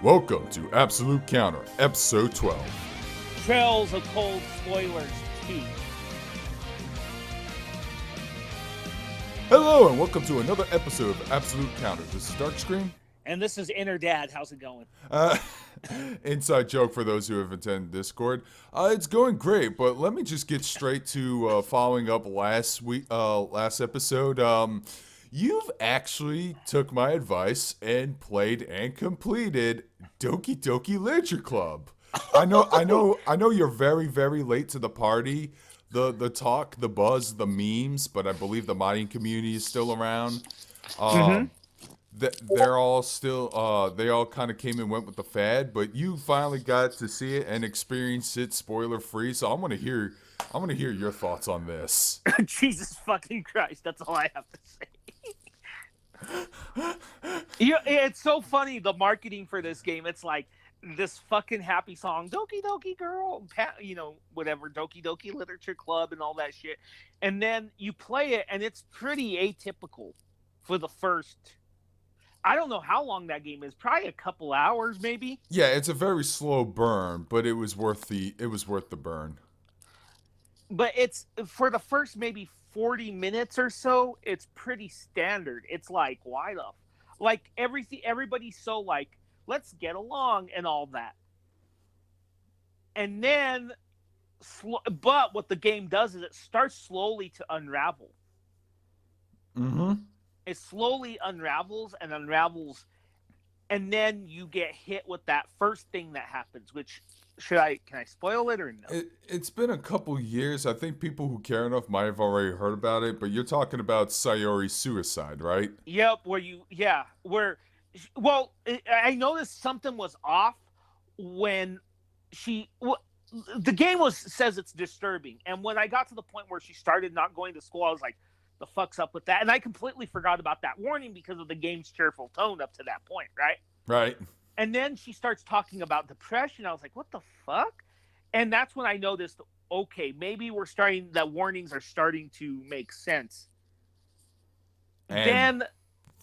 Welcome to Absolute Counter, Episode 12. Trails of Cold Spoilers 2. Hello, and welcome to another episode of Absolute Counter. This is Darkscream. And this is Inner Dad. How's it going? Inside joke for those who have attended Discord. It's going great, but let me just get straight to following up last episode. You've actually took my advice and played and completed Doki Doki Literature Club. I know you're very, very late to the party. The talk, the buzz, the memes, but I believe the modding community is still around. They're all still, they all kind of came and went with the fad, but you finally got to see it and experience it spoiler free. So I'm gonna hear your thoughts on this. Jesus fucking Christ! That's all I have to say. Yeah, it's so funny, the marketing for this game. It's like this fucking happy song, Doki Doki Girl, whatever, Doki Doki Literature Club and all that shit. And then you play it, and it's pretty atypical for the first, I don't know how long that game is, probably a couple hours maybe. Yeah, it's a very slow burn, but it was worth the burn. But it's for the first maybe 40 minutes or so, it's pretty standard. It's like, why the like everybody's so like, let's get along and all that. And then but what the game does is it starts slowly to unravel. Mm-hmm. It slowly unravels, and then you get hit with that first thing that happens, which can I spoil it or no? It's been a couple years. I think people who care enough might have already heard about it, but you're talking about Sayori's suicide, right? Yep, I noticed something was off when the game says it's disturbing, and when I got to the point where she started not going to school, I was like, the fuck's up with that? And I completely forgot about that warning because of the game's cheerful tone up to that point, right? Right. And then she starts talking about depression. I was like, what the fuck? And that's when I noticed, okay, maybe the warnings are starting to make sense. And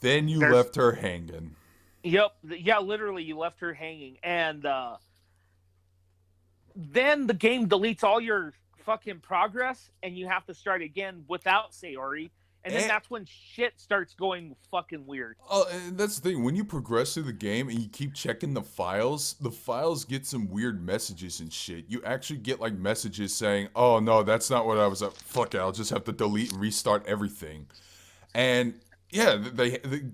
then you left her hanging. Yep. Yeah, literally, you left her hanging. And then the game deletes all your fucking progress, and you have to start again without Sayori. And then that's when shit starts going fucking weird. Oh, and that's the thing. When you progress through the game and you keep checking the files get some weird messages and shit. You actually get like messages saying, "Oh no, that's not what I was at. Fuck it, I'll just have to delete and restart everything." And yeah, the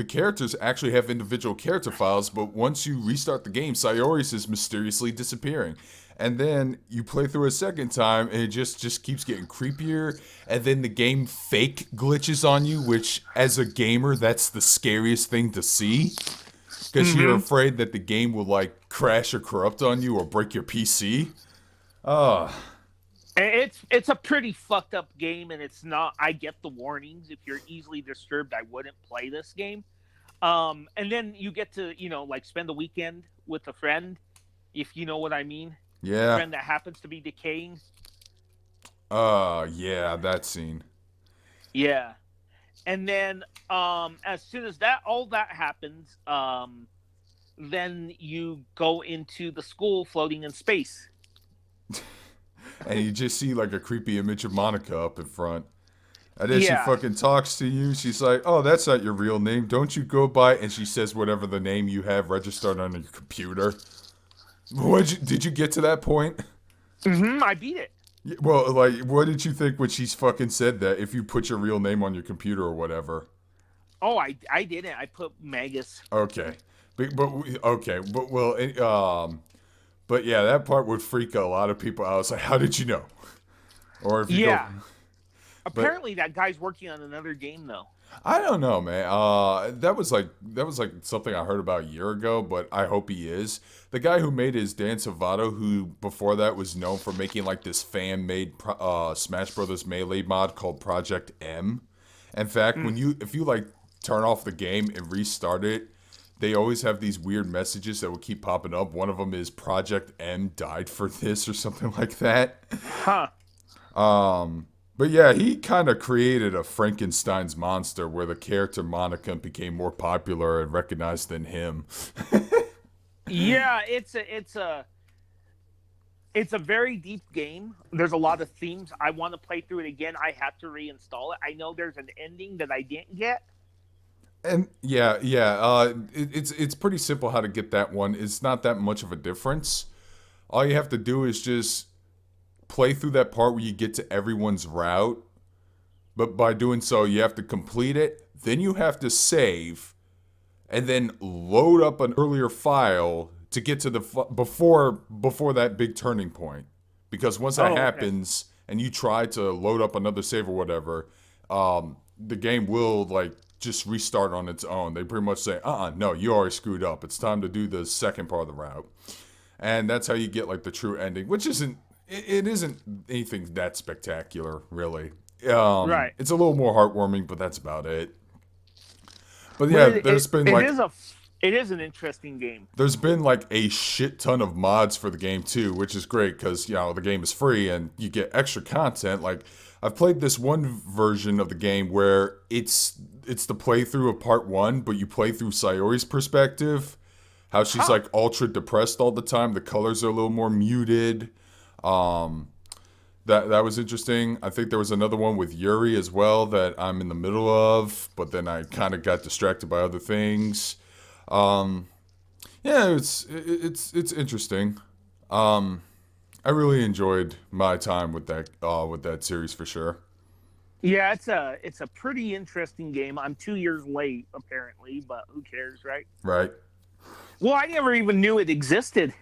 characters actually have individual character files, but once you restart the game, Sayori's is mysteriously disappearing. And then you play through a second time, and it just keeps getting creepier. And then the game fake glitches on you, which, as a gamer, that's the scariest thing to see. Because you're afraid that the game will, like, crash or corrupt on you or break your PC. It's a pretty fucked up game, and it's not... I get the warnings. If you're easily disturbed, I wouldn't play this game. And then you get to, spend the weekend with a friend, if you know what I mean. Yeah. A friend that happens to be decaying. Yeah, that scene. Yeah. And then as soon as all that happens, then you go into the school floating in space. And you just see like a creepy image of Monica up in front. And then she fucking talks to you. She's like, "Oh, that's not your real name. Don't you go by..." And she says whatever the name you have registered on your computer. Did you get to that point? I beat it. Well, like, what did you think when she fucking said that? If you put your real name on your computer or whatever. Oh, I didn't. I put Magus. Okay, but yeah, that part would freak a lot of people out. I was like, how did you know? Or if you Apparently, that guy's working on another game though. I don't know, man. That was like something I heard about a year ago, but I hope he is. The guy who made his Dan Savato, who before that was known for making like this fan-made Smash Brothers Melee mod called Project M. In fact, if you like turn off the game and restart it, they always have these weird messages that will keep popping up. One of them is Project M died for this or something like that. Huh. But yeah, he kind of created a Frankenstein's monster where the character Monica became more popular and recognized than him. Yeah, it's a very deep game. There's a lot of themes. I want to play through it again. I have to reinstall it. I know there's an ending that I didn't get. And yeah, it's pretty simple how to get that one. It's not that much of a difference. All you have to do is just play through that part where you get to everyone's route. But by doing so, you have to complete it. Then you have to save, and then load up an earlier file to get to the before that big turning point. Because once that Oh, okay. happens, and you try to load up another save or whatever, the game will like just restart on its own. They pretty much say, no, you already screwed up. It's time to do the second part of the route, and that's how you get like the true ending, which it isn't anything that spectacular, really. Right. It's a little more heartwarming, but that's about it. But But yeah, it is an interesting game. there's been like a shit ton of mods for the game too, which is great because the game is free and you get extra content. Like I've played this one version of the game where it's the playthrough of part one, but you play through Sayori's perspective. How she's Huh. like ultra depressed all the time. The colors are a little more muted. Um, that was interesting. I think there was another one with Yuri as well that I'm in the middle of, but then I kind of got distracted by other things. Um, yeah, it's interesting. Um, I really enjoyed my time with that series for sure. Yeah, it's a pretty interesting game. I'm 2 years late apparently, but who cares, right? Right. Well, I never even knew it existed.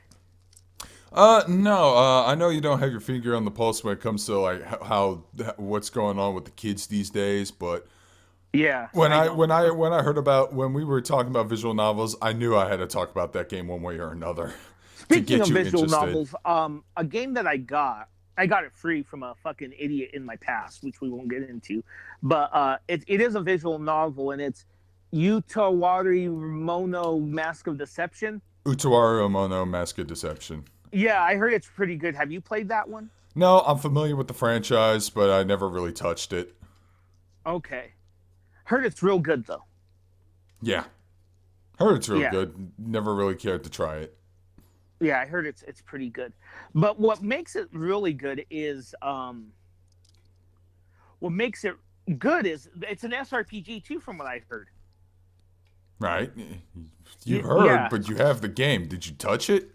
No. I know you don't have your finger on the pulse when it comes to like how what's going on with the kids these days, but Yeah, I don't. when I heard about when we were talking about visual novels, I knew I had to talk about that game one way or another to Speaking get of you visual interested. novels, a game that I got it free from a fucking idiot in my past, which we won't get into. But it is a visual novel, and it's Utawari Mono Mask of Deception. Utawaru Omono Mask of Deception. Yeah, I heard it's pretty good. Have you played that one? No, I'm familiar with the franchise, but I never really touched it. Okay. Heard it's real good though. Yeah, heard it's real Yeah. good. Never really cared to try it. Yeah, I heard it's pretty good. But what makes it really good is what makes it good is it's an SRPG too, from what I heard. Right? You've heard, Yeah, but you have the game. Did you touch it?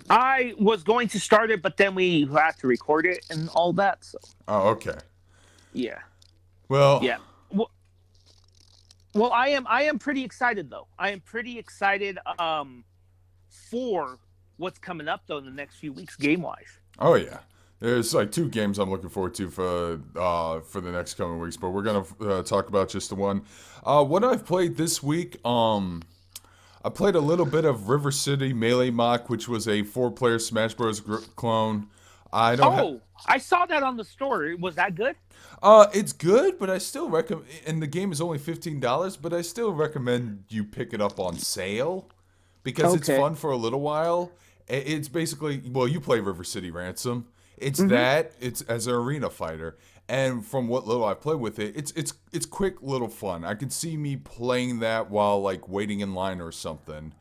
I was going to start it, but then we had to record it and all that. So Oh, okay. yeah, Well, yeah. Well, well, I am pretty excited though. I am pretty excited for what's coming up though in the next few weeks, game wise. oh yeah. There's like two games I'm looking forward to for the next coming weeks, but we're gonna talk about just the one. What I've played this week, I played a little bit of River City Melee Mock, which was a four-player Smash Bros. Clone. I don't have. Oh, I saw that on the store. Was that good? It's good, but I still recommend. And the game is only $15, but I still recommend you pick it up on sale because it's Okay. fun for a little while. It's basically, well, you play River City Ransom. It's Mm-hmm. that. It's as an arena fighter, and from what little I played with it, it's quick little fun. I could see me playing that while like waiting in line or something.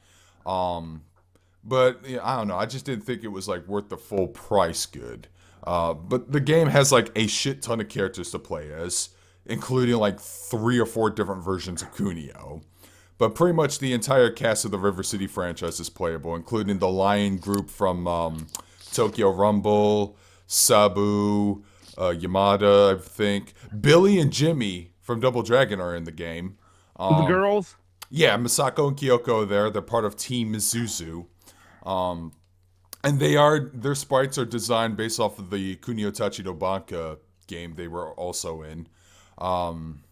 Um, but yeah, I don't know. I just didn't think it was like worth the full price. Good. But the game has like a shit ton of characters to play as, including like three or four different versions of Kunio. But pretty much the entire cast of the River City franchise is playable, including the Lion Group from Tokyo Rumble, Sabu, Yamada, I think. Billy and Jimmy from Double Dragon are in the game. The girls. Yeah, Misako and Kyoko are there. They're part of Team Mizuzu. And their sprites are designed based off of the Kunio Tachi no Banka game they were also in. Um,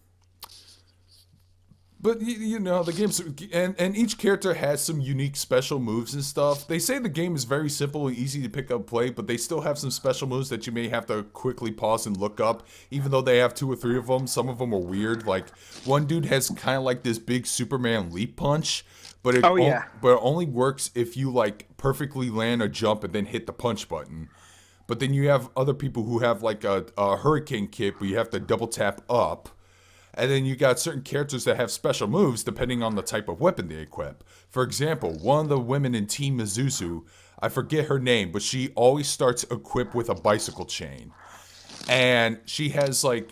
but the game's and each character has some unique special moves and stuff. They say the game is very simple and easy to pick up play, but they still have some special moves that you may have to quickly pause and look up. Even though they have two or three of them, some of them are weird. Like one dude has kind of like this big Superman leap punch, Oh yeah. but it only works if you like perfectly land a jump and then hit the punch button. But then you have other people who have like a hurricane kick, but you have to double tap up. And then you got certain characters that have special moves depending on the type of weapon they equip. For example, one of the women in Team Mizuzu, I forget her name, but she always starts equipped with a bicycle chain. And she has like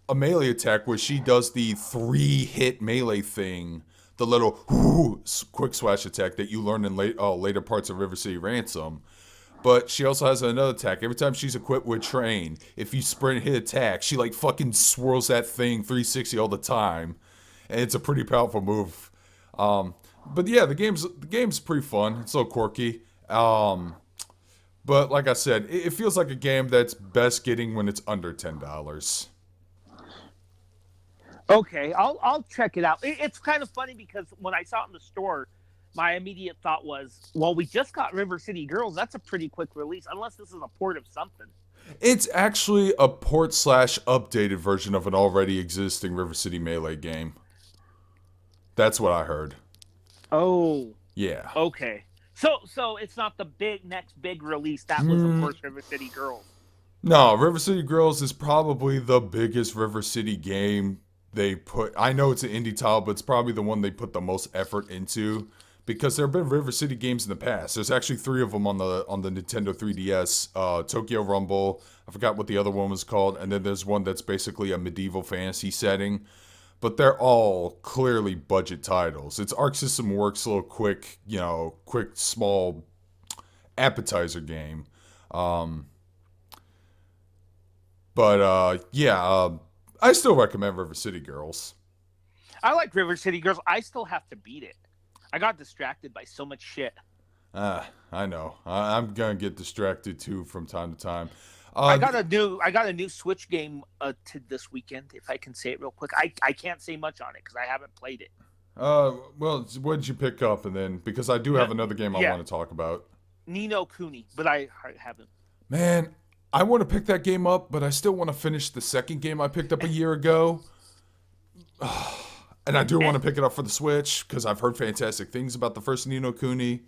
a melee attack where she does the 3-hit melee thing, the little quick slash attack that you learn in later parts of River City Ransom. But she also has another attack. Every time she's equipped with Train, if you sprint hit attack, she like fucking swirls that thing 360 all the time. And it's a pretty powerful move. But yeah, the game's pretty fun. It's a little quirky. But like I said, it feels like a game that's best getting when it's under $10. Okay, I'll check it out. It's kind of funny because when I saw it in the store, my immediate thought was, well, we just got River City Girls. That's a pretty quick release, unless this is a port of something. It's actually a port/updated version of an already existing River City Melee game. That's what I heard. Oh. Yeah. Okay. So it's not the next big release. That was, of course, River City Girls. No, River City Girls is probably the biggest River City game they put. I know it's an indie title, but it's probably the one they put the most effort into. Because there have been River City games in the past. There's actually 3 of them on the Nintendo 3DS. Tokyo Rumble. I forgot what the other one was called. And then there's one that's basically a medieval fantasy setting. But they're all clearly budget titles. It's Arc System Works' little quick, small appetizer game. I still recommend River City Girls. I like River City Girls. I still have to beat it. I got distracted by so much shit. I know. I'm gonna get distracted too from time to time. I got a new Switch game to this weekend. If I can say it real quick, I can't say much on it because I haven't played it. Well, what did you pick up? And then because I do have another game I want to talk about. Ni no Kuni, but I haven't. Man, I want to pick that game up, but I still want to finish the second game I picked up a year ago. And I do want to pick it up for the Switch because I've heard fantastic things about the first Ni no Kuni.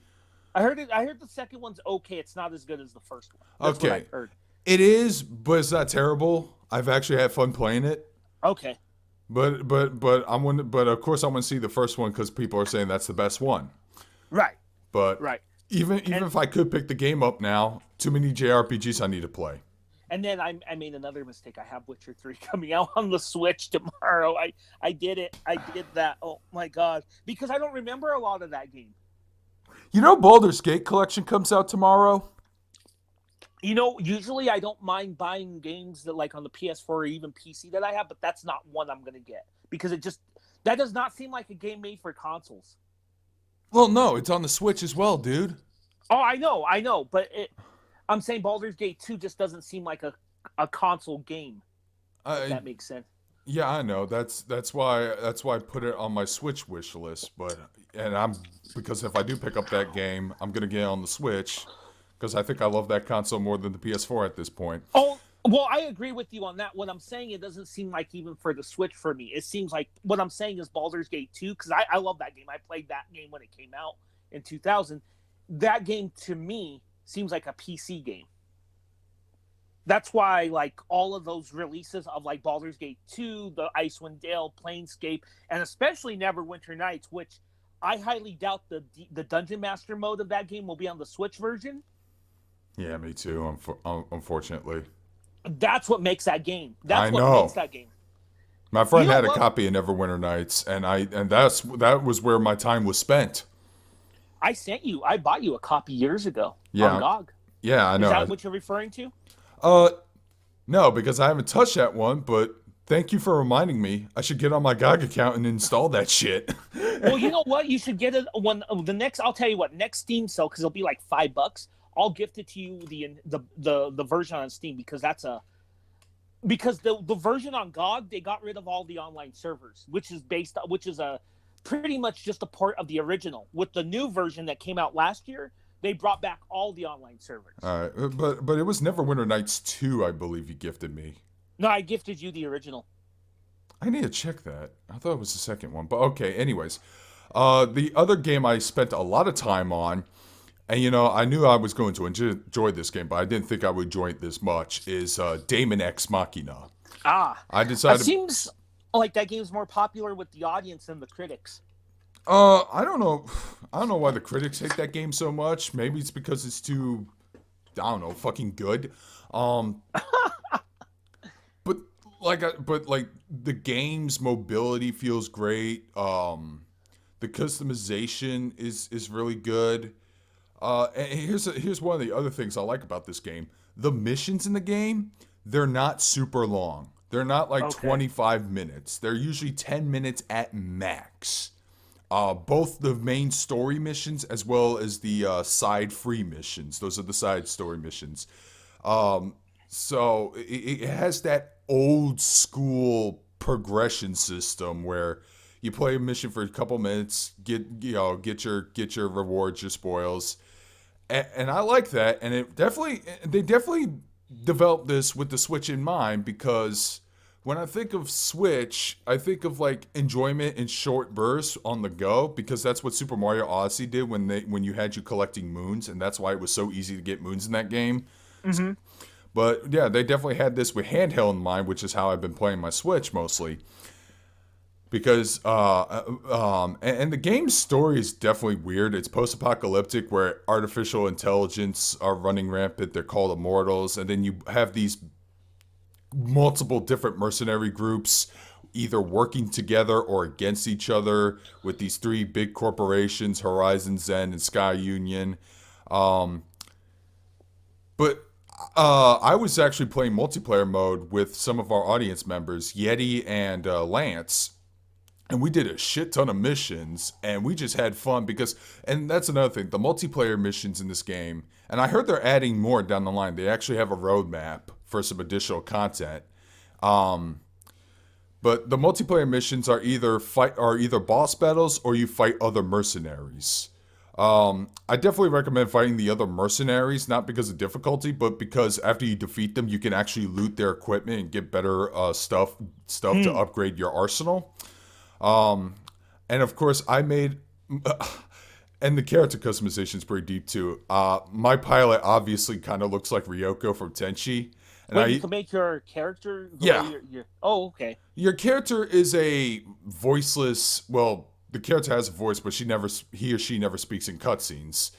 I heard the second one's okay. It's not as good as the first one. That's what I've heard. It is, but it's not terrible. I've actually had fun playing it. Okay. But of course I want to see the first one because people are saying that's the best one. Right. But even if I could pick the game up now, too many JRPGs I need to play. And then I made another mistake. I have Witcher 3 coming out on the Switch tomorrow. I did it. I did that. Oh, my God. Because I don't remember a lot of that game. You know Baldur's Gate Collection comes out tomorrow? You know, usually I don't mind buying games that like on the PS4 or even PC that I have, but that's not one I'm going to get. Because that does not seem like a game made for consoles. Well, no. It's on the Switch as well, dude. Oh, I know. But I'm saying Baldur's Gate 2 just doesn't seem like a console game. If that makes sense. Yeah, I know. That's why I put it on my Switch wish list. Because if I do pick up that game, I'm gonna get it on the Switch because I think I love that console more than the PS4 at this point. Oh, well, I agree with you on that. What I'm saying, it doesn't seem like even for the Switch for me. It seems like what I'm saying is Baldur's Gate 2 because I love that game. I played that game when it came out in 2000. That game to me seems like a PC game. That's why, like, all of those releases of, like, Baldur's Gate 2, the Icewind Dale, Planescape, and especially Neverwinter Nights, which I highly doubt the Dungeon Master mode of that game will be on the Switch version. Yeah, me too, unfortunately. That's what makes that game. Makes that game. My friend had a copy of Neverwinter Nights, and that was where my time was spent. I bought you a copy years ago on GOG. Yeah, I know. Is that what you're referring to? No, because I haven't touched that one, but thank you for reminding me. I should get on my GOG account and install that shit. Well, you know what? You should get it when I'll tell you what, next Steam sale, because it'll be like $5. I'll gift it to you the version on Steam because the version on GOG, they got rid of all the online servers, which is pretty much just a port of the original. With the new version that came out last year, they brought back all the online servers. All right, but it was Neverwinter Nights 2, I believe you gifted me. No, I gifted you the original. I need to check that. I thought it was the second one, but okay. Anyways, the other game I spent a lot of time on, and I knew I was going to enjoy this game, but I didn't think I would enjoy it this much. Is Daemon Ex Machina. I decided. Like that game's more popular with the audience than the critics. I don't know. I don't know why the critics hate that game so much. Maybe it's because it's too, I don't know, fucking good. Um, but but the game's mobility feels great. The customization is really good. And here's one of the other things I like about this game. The missions in the game, they're not super long. They're not like Okay. 25 minutes. They're usually 10 minutes at max. Both the main story missions as well as the side free missions. Those are the side story missions. Um, so it has that old school progression system where you play a mission for a couple minutes, get your rewards, your spoils, and I like that. And they definitely developed this with the Switch in mind because when I think of Switch, I think of like enjoyment in short bursts on the go because that's what Super Mario Odyssey did when you had you collecting moons, and that's why it was so easy to get moons in that game. Mm-hmm. But yeah, they definitely had this with handheld in mind, which is how I've been playing my Switch mostly. Because and the game's story is definitely weird. It's post-apocalyptic where artificial intelligence are running rampant. They're called immortals, and then you have these multiple different mercenary groups either working together or against each other with these three big corporations, Horizon, Zen, and Sky Union. Um, but I was actually playing multiplayer mode with some of our audience members, Yeti and Lance, and we did a shit ton of missions, and we just had fun because, and that's another thing, the multiplayer missions in this game, and I heard they're adding more down the line. They actually have a roadmap for some additional content. Um, but the multiplayer missions are either boss battles or you fight other mercenaries. I definitely recommend fighting the other mercenaries, not because of difficulty, but because after you defeat them, you can actually loot their equipment and get better stuff to upgrade your arsenal. Um, and of course, I made, and the character customization is pretty deep too. My pilot obviously kind of looks like Ryoko from Tenchi, and Wait, you can make your character the way yeah, you're. Oh, okay. your character is a voiceless. Well, the character has a voice, but he or she never speaks in cutscenes.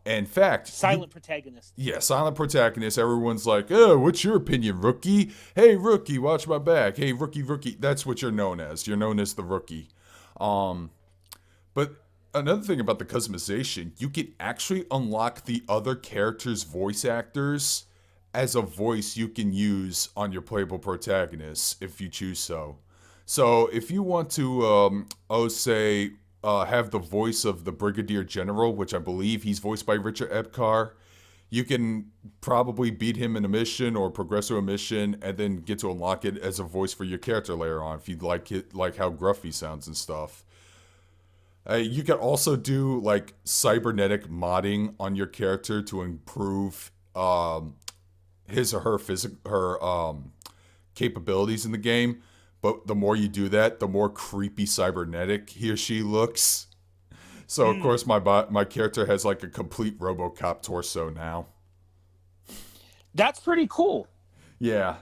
In fact, Silent protagonist. yeah, silent protagonist. Everyone's like, "Oh, what's your opinion, rookie? Hey, rookie, watch my back. Hey, rookie." That's what you're known as. You're known as the rookie. Um, but another thing about the customization, you can actually unlock the other characters' voice actors as a voice you can use on your playable protagonist if you choose so. So if you want to, say, have the voice of the Brigadier General, which I believe he's voiced by Richard Epcar, you can probably beat him in a mission or progress through a mission and then get to unlock it as a voice for your character later on if you like it, like how gruffy sounds and stuff. You can also do like cybernetic modding on your character to improve his or her capabilities in the game. But the more you do that, the more creepy cybernetic he or she looks. So of course my character has like a complete RoboCop torso now. That's pretty cool. Yeah,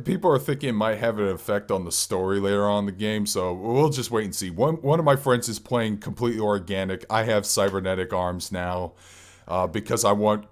people are thinking it might have an effect on the story later on in the game, so we'll just wait and see. One of my friends is playing completely organic. I have cybernetic arms now because I want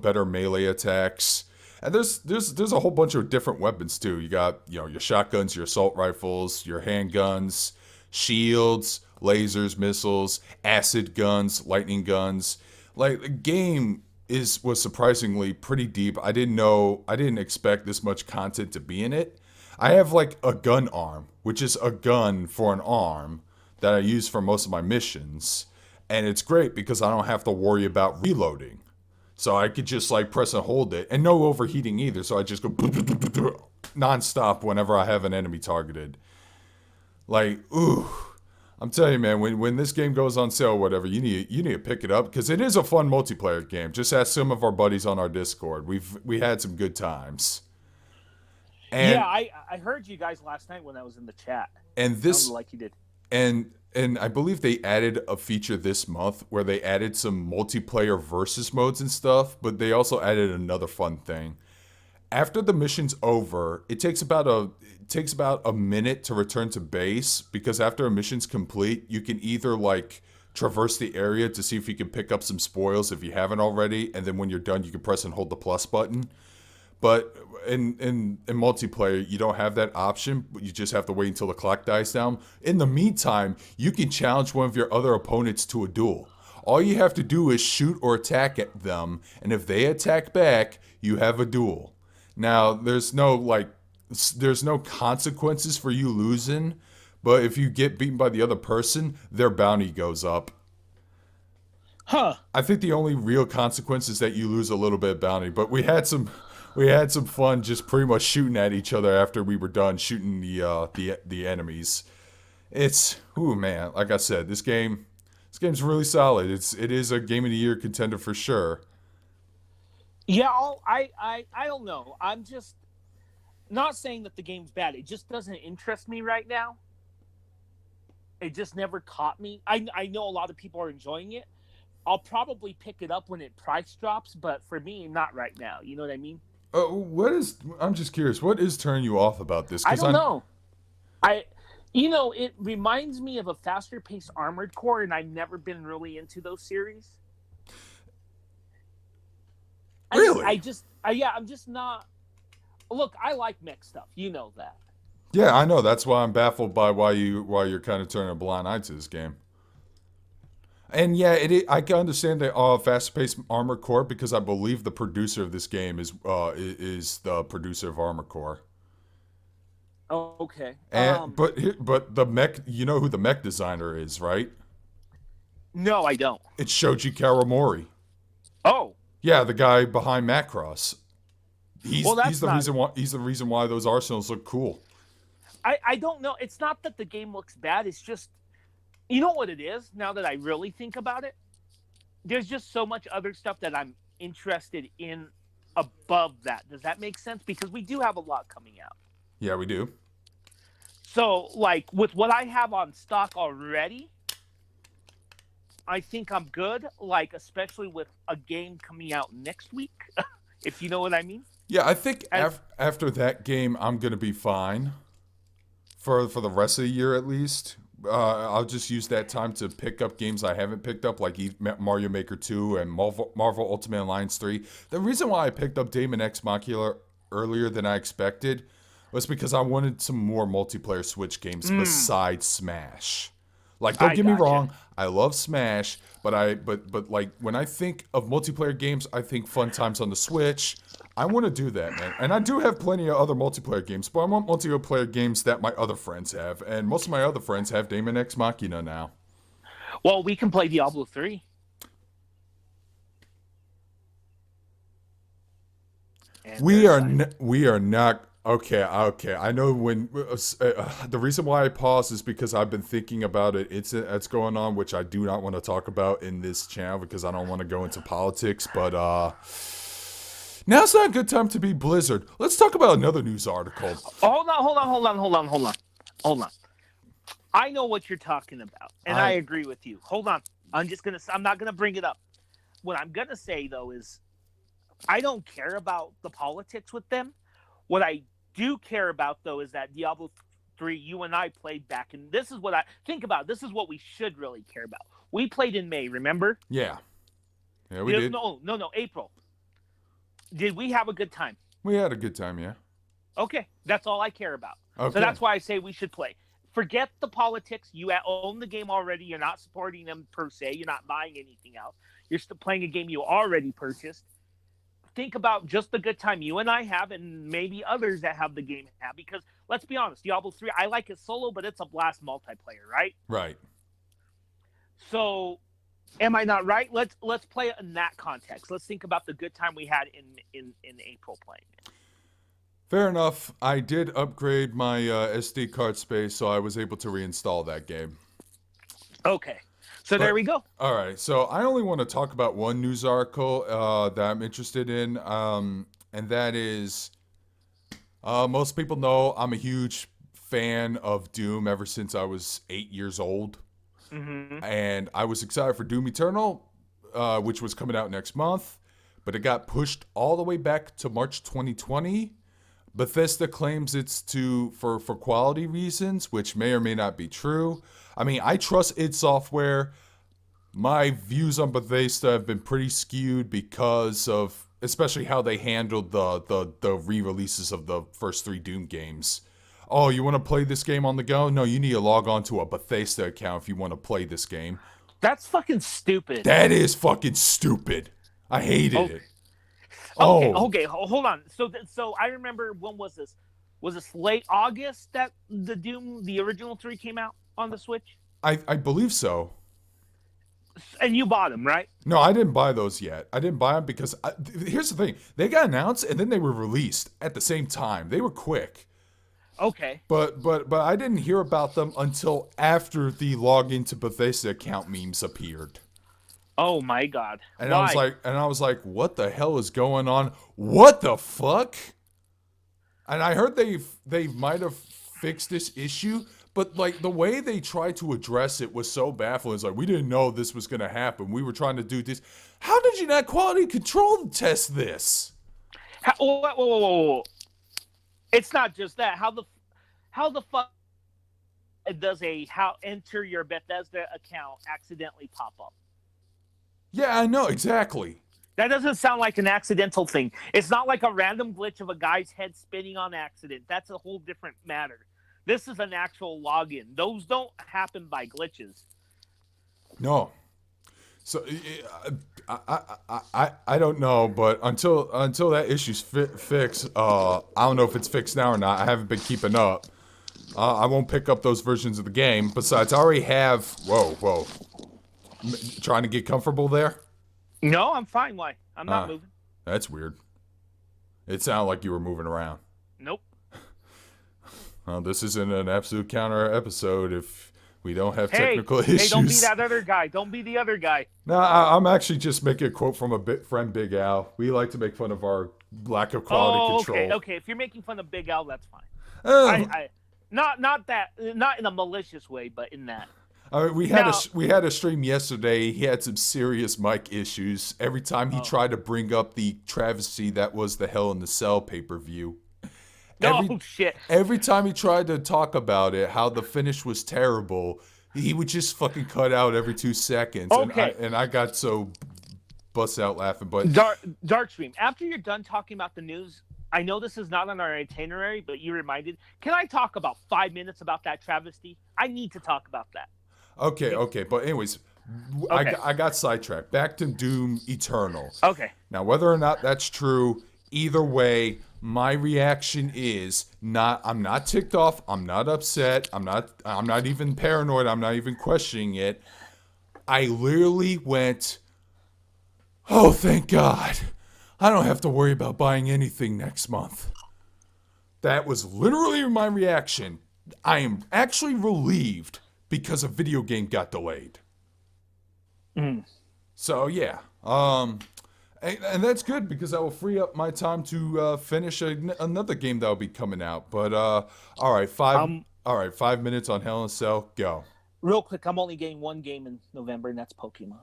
better melee attacks. And there's a whole bunch of different weapons too. You got your shotguns, your assault rifles, your handguns, shields, lasers, missiles, acid guns, lightning guns. Like the game was surprisingly pretty deep. I didn't expect this much content to be in it. I have like a gun arm, which is a gun for an arm that I use for most of my missions. And it's great because I don't have to worry about reloading. So I could just like press and hold it, and no overheating either. So I just go nonstop whenever I have an enemy targeted. Like, ooh, I'm telling you, man, when this game goes on sale, or whatever, you need to pick it up because it is a fun multiplayer game. Just ask some of our buddies on our Discord. We had some good times. Yeah, And I heard you guys last night when I was in the chat. and Sounded this like you did. and I believe they added a feature this month where they added some multiplayer versus modes and stuff, but they also added another fun thing. After the mission's over, it takes about a minute to return to base, because after a mission's complete, you can either like traverse the area to see if you can pick up some spoils if you haven't already, and then when you're done, you can press and hold the plus button. But in multiplayer, you don't have that option. But you just have to wait until the clock dies down. In the meantime, you can challenge one of your other opponents to a duel. All you have to do is shoot or attack at them, and if they attack back, you have a duel. Now, there's no consequences for you losing, but if you get beaten by the other person, their bounty goes up. Huh. I think the only real consequence is that you lose a little bit of bounty, but we had some fun just pretty much shooting at each other after we were done shooting the enemies. Ooh man, like I said, this game's really solid. It is a game of the year contender for sure. Yeah, I don't know. I'm just not saying that the game's bad. It just doesn't interest me right now. It just never caught me. I know a lot of people are enjoying it. I'll probably pick it up when it price drops, but for me, not right now. You know what I mean? I'm just curious, what is turning you off about this? I don't know. It reminds me of a faster paced Armored Core, and I've never been really into those series. Really? I'm just not. Look, I like mech stuff. You know that. Yeah, I know. That's why I'm baffled by why you're kind of turning a blind eye to this game. And yeah, I can understand the fast-paced Armored Core, because I believe the producer of this game is the producer of Armored Core. Oh, okay. And but the mech, you know who the mech designer is, right? No, I don't. It's Shoji Kawamori. Oh, Yeah, the guy behind Macross. He's well, that's he's the not. reason why those arsenals look cool. I don't know. It's not that the game looks bad. It's just, you know what it is. Now that I really think about it, there's just so much other stuff that I'm interested in above that. Does that make sense? Because we do have a lot coming out. Yeah, we do. So, like, with what I have on stock already, I think I'm good. Like, especially with a game coming out next week, if you know what I mean. Yeah, I think after that game, I'm gonna be fine for the rest of the year at least. I'll just use that time to pick up games I haven't picked up, like Mario Maker 2 and Marvel Ultimate Alliance 3. The reason why I picked up Daemon Ex Machina earlier than I expected was because I wanted some more multiplayer Switch games besides Smash. Like, don't get me wrong, I love Smash, but like when I think of multiplayer games, I think fun times on the Switch. I want to do that, man. And I do have plenty of other multiplayer games, but I want multiplayer games that my other friends have, and most of my other friends have Daemon Ex Machina now. Well, we can play Diablo 3. We are not. Okay. I know when the reason why I paused is because I've been thinking about it. It's going on, which I do not want to talk about in this channel because I don't want to go into politics. But now's not a good time to be Blizzard. Let's talk about another news article. Hold on. I know what you're talking about, and I agree with you. Hold on. I'm not gonna bring it up. What I'm gonna say though is, I don't care about the politics with them. What I do care about, though, is that Diablo 3, you and I played back, and this is what I think about. This is what we should really care about. We played in May, remember? Yeah, we did. No, April. Did we have a good time? We had a good time, yeah. Okay, that's all I care about. Okay. So that's why I say we should play. Forget the politics. You own the game already. You're not supporting them per se. You're not buying anything else. You're still playing a game you already purchased. Think about just the good time you and I have, and maybe others that have the game have. Because let's be honest, Diablo 3, I like it solo, but it's a blast multiplayer, right? Right. So, am I not right? Let's play it in that context. Let's think about the good time we had in April playing it. Fair enough. I did upgrade my SD card space, so I was able to reinstall that game. Okay. So there we go. All right. So I only want to talk about one news article that I'm interested in, and that is most people know I'm a huge fan of Doom ever since I was 8 years old. Mm-hmm. And I was excited for Doom Eternal, which was coming out next month. but it got pushed all the way back to March 2020. Bethesda claims it's for quality reasons, which may or may not be true. I mean, I trust id Software. My views on Bethesda have been pretty skewed because of especially how they handled the re-releases of the first 3 Doom games. Oh, you want to play this game on the go? No, you need to log on to a Bethesda account if you want to play this game. That's fucking stupid. That is fucking stupid. I hated it. Okay, hold on. So I remember, when was this? Was this late August that the original 3 came out on the Switch? I believe so. And you bought them, right? No, I didn't buy those yet. I didn't buy them because here's the thing: they got announced and then they were released at the same time. They were quick. Okay. But I didn't hear about them until after the login to Bethesda account memes appeared. Oh my god. And Why? I was like, what the hell is going on? What the fuck? And I heard they might have fixed this issue, but like the way they tried to address it was so baffling. It's like, we didn't know this was gonna happen. We were trying to do this. How did you not quality control test this? Whoa. It's not just that. How the fuck does enter your Bethesda account accidentally pop up? Yeah, I know, exactly. That doesn't sound like an accidental thing. It's not like a random glitch of a guy's head spinning on accident. That's a whole different matter. This is an actual login. Those don't happen by glitches. No. So I don't know, but until that issue's fixed, I don't know if it's fixed now or not. I haven't been keeping up. I won't pick up those versions of the game. Besides, I already have. Whoa. Trying to get comfortable there? No, I'm fine. Why? I'm not moving. That's weird. It sounded like you were moving around. Nope. Well, this isn't an absolute counter episode if we don't have technical issues. Hey, don't be that other guy. Don't be the other guy. No, I'm actually just making a quote from a friend Big Al. We like to make fun of our lack of quality control. Okay. If you're making fun of Big Al, that's fine. Not in a malicious way, but in that. I mean, we had a stream yesterday. He had some serious mic issues. Every time he tried to bring up the travesty that was the Hell in the Cell pay-per-view. Shit. Every time he tried to talk about it, how the finish was terrible, he would just fucking cut out every 2 seconds. Okay. And I got so bust out laughing. But Darkstream, after you're done talking about the news, I know this is not on our itinerary, but you reminded. Can I talk about 5 minutes about that travesty? I need to talk about that. Okay. But anyways, Okay. I got sidetracked. Back to Doom Eternal. Okay. Now, whether or not that's true, either way, my reaction is I'm not ticked off. I'm not upset. I'm not even paranoid. I'm not even questioning it. I literally went, oh, thank God. I don't have to worry about buying anything next month. That was literally my reaction. I am actually relieved because a video game got delayed. So yeah, and that's good because that will free up my time to finish another game that will be coming out. But all right, 5 minutes on Hell in a Cell, go. Real quick, I'm only getting one game in November, and that's Pokemon.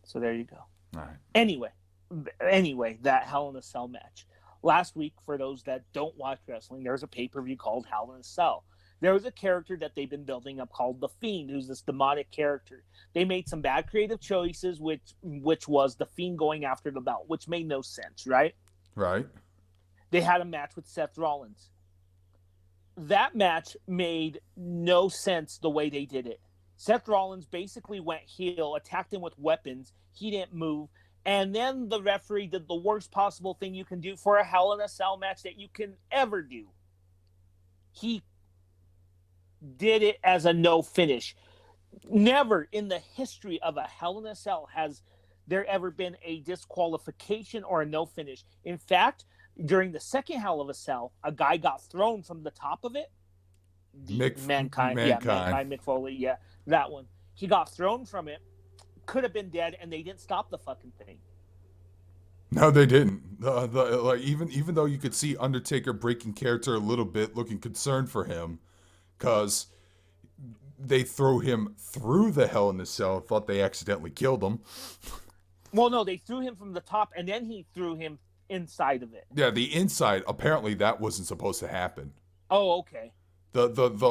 So there you go. All right. Anyway, that Hell in a Cell match. Last week, for those that don't watch wrestling, there's a pay-per-view called Hell in a Cell. There was a character that they've been building up called The Fiend, who's this demonic character. They made some bad creative choices, which was The Fiend going after the belt, which made no sense, right? Right. They had a match with Seth Rollins. That match made no sense the way they did it. Seth Rollins basically went heel, attacked him with weapons. He didn't move. And then the referee did the worst possible thing you can do for a Hell in a Cell match that you can ever do. He did it as a no finish. Never in the history of a Hell in a Cell has there ever been a disqualification or a no finish. In fact, during the second Hell of a Cell, a guy got thrown from the top of it. Mankind. Mick Foley, yeah, that one. He got thrown from it, could have been dead, and they didn't stop the fucking thing. No, they didn't. Like even though you could see Undertaker breaking character a little bit, looking concerned for him, because they throw him through the Hell in the Cell, thought they accidentally killed him. Well, no, they threw him from the top, and then he threw him inside of it. Yeah, the inside, apparently that wasn't supposed to happen. Oh, okay. The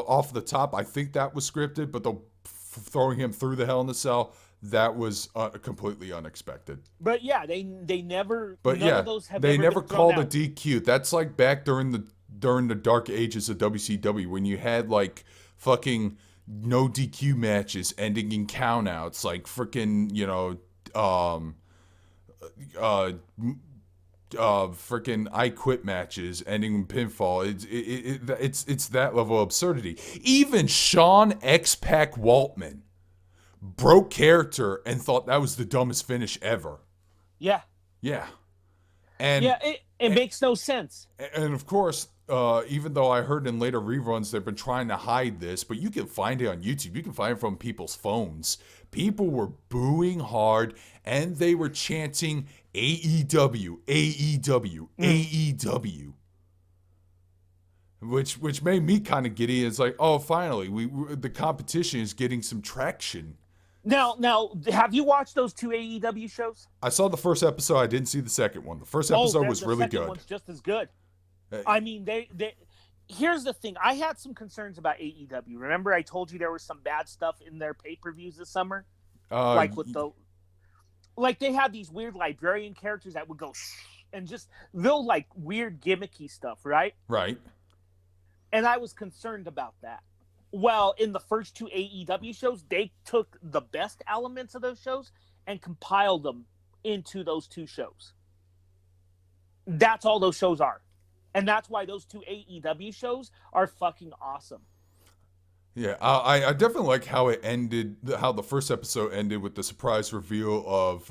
off the top, I think that was scripted, but the throwing him through the Hell in a Cell, that was completely unexpected. But yeah, they never. But None yeah, of those have they ever never been thrown called a out. DQ. That's like back during the dark ages of WCW when you had like fucking no DQ matches ending in countouts, like freaking um uh freaking I Quit matches ending in pinfall. It's that level of absurdity. Even Sean X Pac Waltman broke character and thought that was the dumbest finish ever. Yeah. Yeah. And Yeah, it makes no sense. and of course, even though I heard in later reruns they've been trying to hide this, but you can find it on YouTube. You can find it from people's phones. People were booing hard and they were chanting AEW, AEW, AEW. Which made me kind of giddy. It's like, oh, finally, the competition is getting some traction. Now, have you watched those 2 AEW shows? I saw the first episode. I didn't see the second one. The first episode was really the second good. one's just as good. I mean, they. Here's the thing. I had some concerns about AEW. Remember, I told you there was some bad stuff in their pay-per-views this summer, like with they had these weird librarian characters that would go and just real like weird gimmicky stuff, right? Right. And I was concerned about that. Well, in the first 2 AEW shows, they took the best elements of those shows and compiled them into those 2 shows. That's all those shows are. And that's why those 2 AEW shows are fucking awesome. Yeah, I definitely like how it ended, how the first episode ended with the surprise reveal of,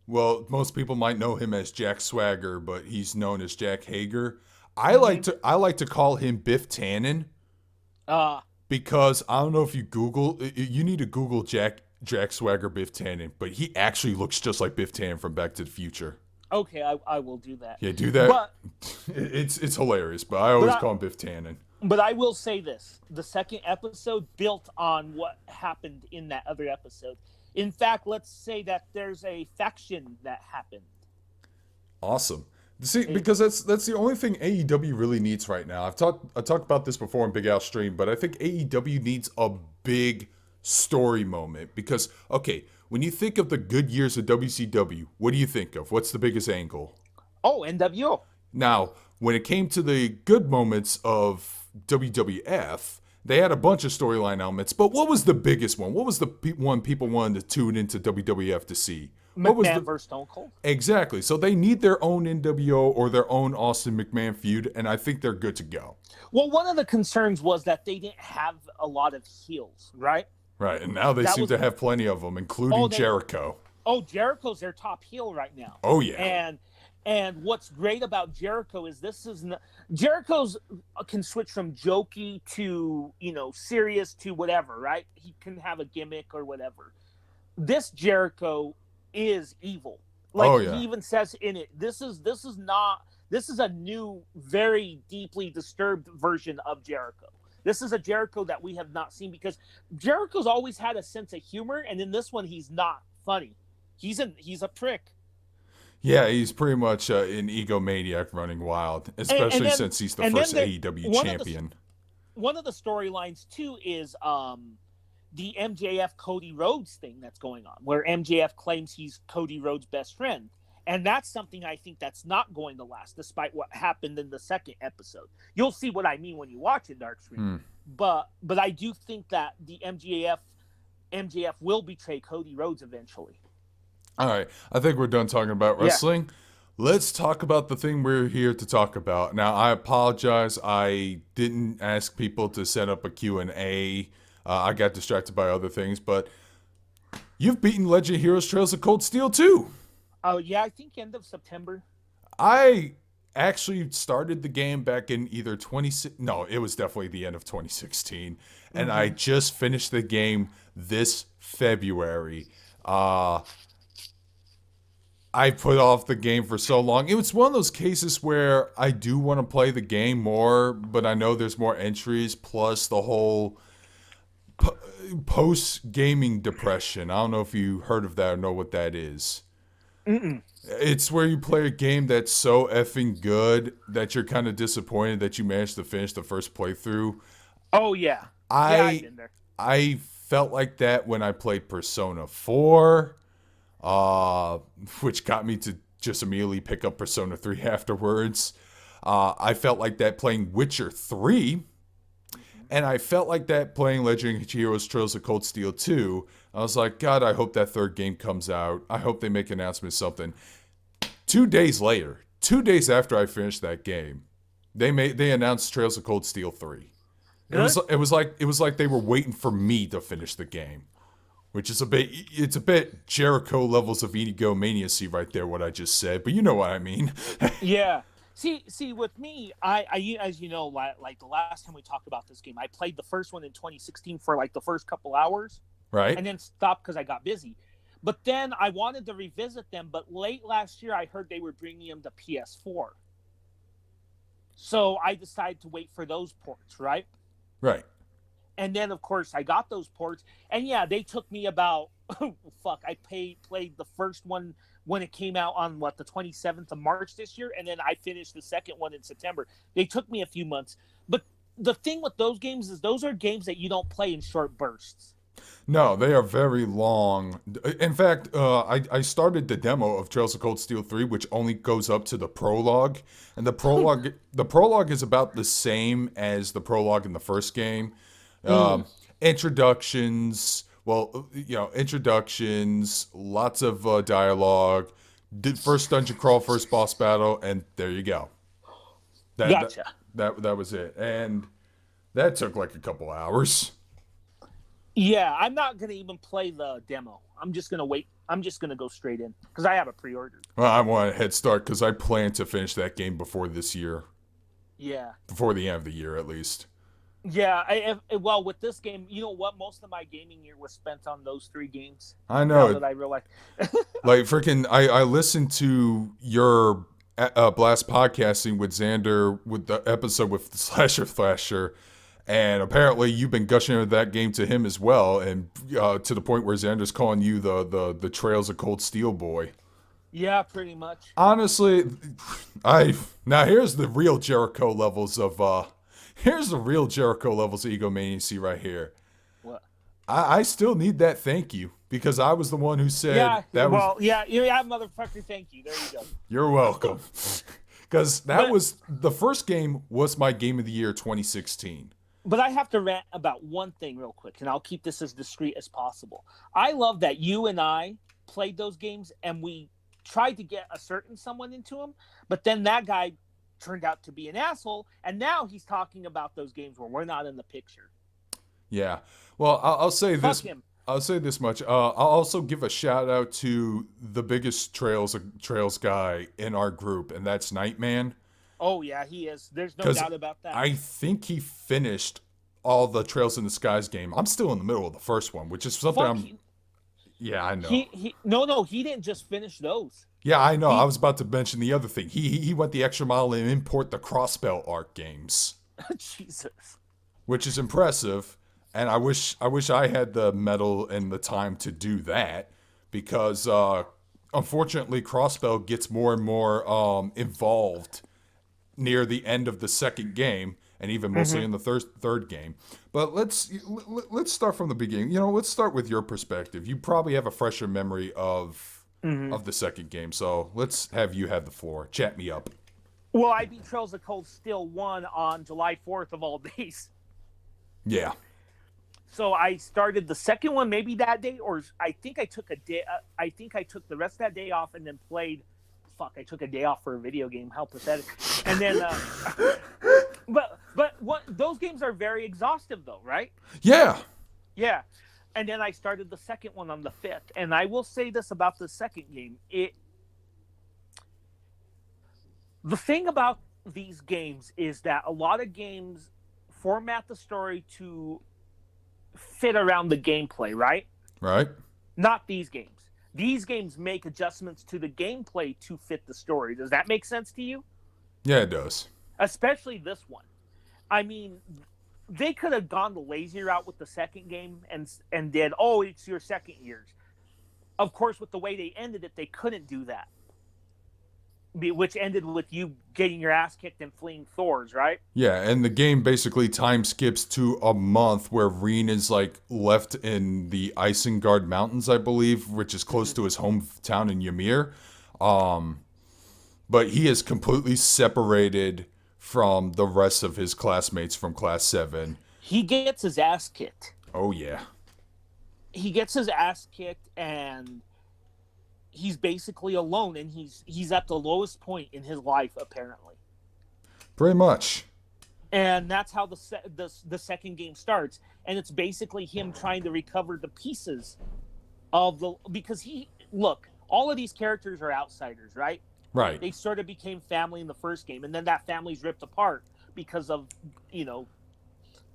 well, most people might know him as Jack Swagger, but he's known as Jack Hager. I like to call him Biff Tannen. Because I don't know if you need to Google Jack Swagger Biff Tannen, but he actually looks just like Biff Tannen from Back to the Future. Okay, I will do that. Yeah, do that. But it's hilarious, but I always call him Biff Tannen. But I will say this. The second episode built on what happened in that other episode. In fact, let's say that there's a faction that happened. Awesome. See, because that's the only thing AEW really needs right now. I talked about this before in Big Al Stream, but I think AEW needs a big story moment because, okay, when you think of the good years of WCW, what do you think of? What's the biggest angle? Oh, NWO. Now, when it came to the good moments of WWF, they had a bunch of storyline elements, but what was the biggest one? What was the one people wanted to tune into WWF to see? McMahon versus Stone Cold. Exactly. So they need their own NWO or their own Austin McMahon feud, and I think they're good to go. Well, one of the concerns was that they didn't have a lot of heels, right? Right, and now they seem to have plenty of them, including Jericho. Oh, Jericho's their top heel right now. Oh, yeah. And what's great about Jericho is Jericho's can switch from jokey to, serious to whatever, right? He can have a gimmick or whatever. This Jericho is evil. He even says in it, this is a new, very deeply disturbed version of Jericho. This is a Jericho that we have not seen because Jericho's always had a sense of humor, and in this one, he's not funny. He's a prick. Yeah, he's pretty much an egomaniac running wild, especially since he's the first AEW champion. One of the storylines, too, is the MJF Cody Rhodes thing that's going on, where MJF claims he's Cody Rhodes' best friend. And that's something I think that's not going to last, despite what happened in the second episode. You'll see what I mean when you watch it, Darkscream. But I do think that the MJF will betray Cody Rhodes eventually. All right, I think we're done talking about wrestling. Yeah. Let's talk about the thing we're here to talk about. Now, I apologize. I didn't ask people to set up a Q&A. I got distracted by other things, but you've beaten Legend Heroes Trails of Cold Steel too. Oh, yeah, I think end of September. I actually started the game back in either it was definitely the end of 2016. And I just finished the game this February. I put off the game for so long. It was one of those cases where I do want to play the game more, but I know there's more entries, plus the whole post-gaming depression. I don't know if you heard of that or know what that is. Mm-mm. It's where you play a game that's so effing good that you're kind of disappointed that you managed to finish the first playthrough. Oh yeah, yeah, I've I been there. I felt like that when I played Persona 4, uh, which got me to just immediately pick up Persona 3 afterwards. I felt like that playing Witcher 3, and I felt like that playing Legend of Heroes Trails of Cold Steel 2. I was like, God, I hope that third game comes out. I hope they make an announcement something. 2 days later, 2 days after I finished that game, they announced Trails of Cold Steel 3. Good. It was like they were waiting for me to finish the game, which is a bit Jericho levels of egomaniacy right there. What I just said, but you know what I mean. Yeah. See, with me, as you know, like the last time we talked about this game, I played the first one in 2016 for like the first couple hours, Right? and then stopped because I got busy. But then I wanted to revisit them, but late last year I heard they were bringing them to PS4, so I decided to wait for those ports, right? Right. And then of course I got those ports, and yeah, they took me about fuck. I played the first one when it came out on what, the 27th of March this year, and then I finished the second one in September. They took me a few months, but the thing with those games is those are games that you don't play in short bursts. No, they are very long. In fact, I started the demo of Trails of Cold Steel 3, which only goes up to the prologue, and the prologue is about the same as the prologue in the first game. Introductions, well, introductions, lots of dialogue, first dungeon crawl, first boss battle, and there you go. That that Gotcha. that was it, and that took like a couple hours. Yeah, I'm not gonna even play the demo. I'm just gonna wait. I'm just gonna go straight in because I have it pre-ordered. Well, I want a head start because I plan to finish that game before this year, Yeah, before the end of the year at least. yeah. Well, with this game, you know what? Most of my gaming year was spent on those three games. I Now know it. that I realize. Like freaking, I listened to your Blast podcasting with Xander with the episode with Slasher Flasher, and apparently you've been gushing over that game to him as well, and to the point where Xander's calling you the Trails of Cold Steel boy. Yeah, pretty much. Honestly, now here's the real Jericho levels of here's the real Jericho levels of egomaniacy right here. What? I still need that thank you because I was the one who said Yeah. that Well, was. yeah, motherfucker. Thank you. There you go. You're welcome. Because that But- was the first game was my game of the year 2016. But I have to rant about one thing real quick, and I'll keep this as discreet as possible. I love that you and I played those games, and we tried to get a certain someone into them, but then that guy turned out to be an asshole, and now he's talking about those games where we're not in the picture. Yeah. Well, I'll say Fuck this. him. I'll say this much. I'll also give a shout out to the biggest trails guy in our group, and that's Nightman. Oh yeah, he is. There's no 'Cause doubt about that. I think he finished all the Trails in the Skies game. I'm still in the middle of the first one, which is something Fuck, I'm. Yeah, I know. no, he didn't just finish those. Yeah, I know. He- I was about to mention the other thing. He went the extra mile and import the Crossbell arc games, Jesus. which is impressive. And I wish I had the metal and the time to do that because unfortunately Crossbell gets more and more involved near the end of the second game and even mostly in the third game. But let's start from the beginning. Let's start with your perspective. You probably have a fresher memory of the second game. So let's have you have the floor. Chat me up. Well, I beat Trails of Cold Steel 1 on July 4th of all days. Yeah. So I started the second one maybe that day, or I think I took a day. I think I took the rest of that day off and then played. Fuck, I took a day off for a video game. How pathetic! And then, but what? Those games are very exhaustive, though, right? Yeah. Yeah. And then I started the second one on the 5th, and I will say this about the second game: the thing about these games is that a lot of games format the story to fit around the gameplay, right? Right. Not these games. These games make adjustments to the gameplay to fit the story. Does that make sense to you? Yeah, it does. Especially this one. I mean, they could have gone the lazy route with the second game and did, oh, it's your second years. Of course, with the way they ended it, they couldn't do that, which ended with you getting your ass kicked and fleeing Thor's, right? Yeah, and the game basically time skips to a month where Reen is like left in the Isengard Mountains, I believe, which is close to his hometown in Ymir. Um, but he is completely separated from the rest of his classmates from class 7. He gets his ass kicked. Oh yeah. He gets his ass kicked, and he's basically alone, and he's at the lowest point in his life, apparently. Pretty much. And that's how the second game starts, and it's basically him trying to recover the pieces of the, because all of these characters are outsiders, right? Right. They sort of became family in the first game, and then that family's ripped apart because of,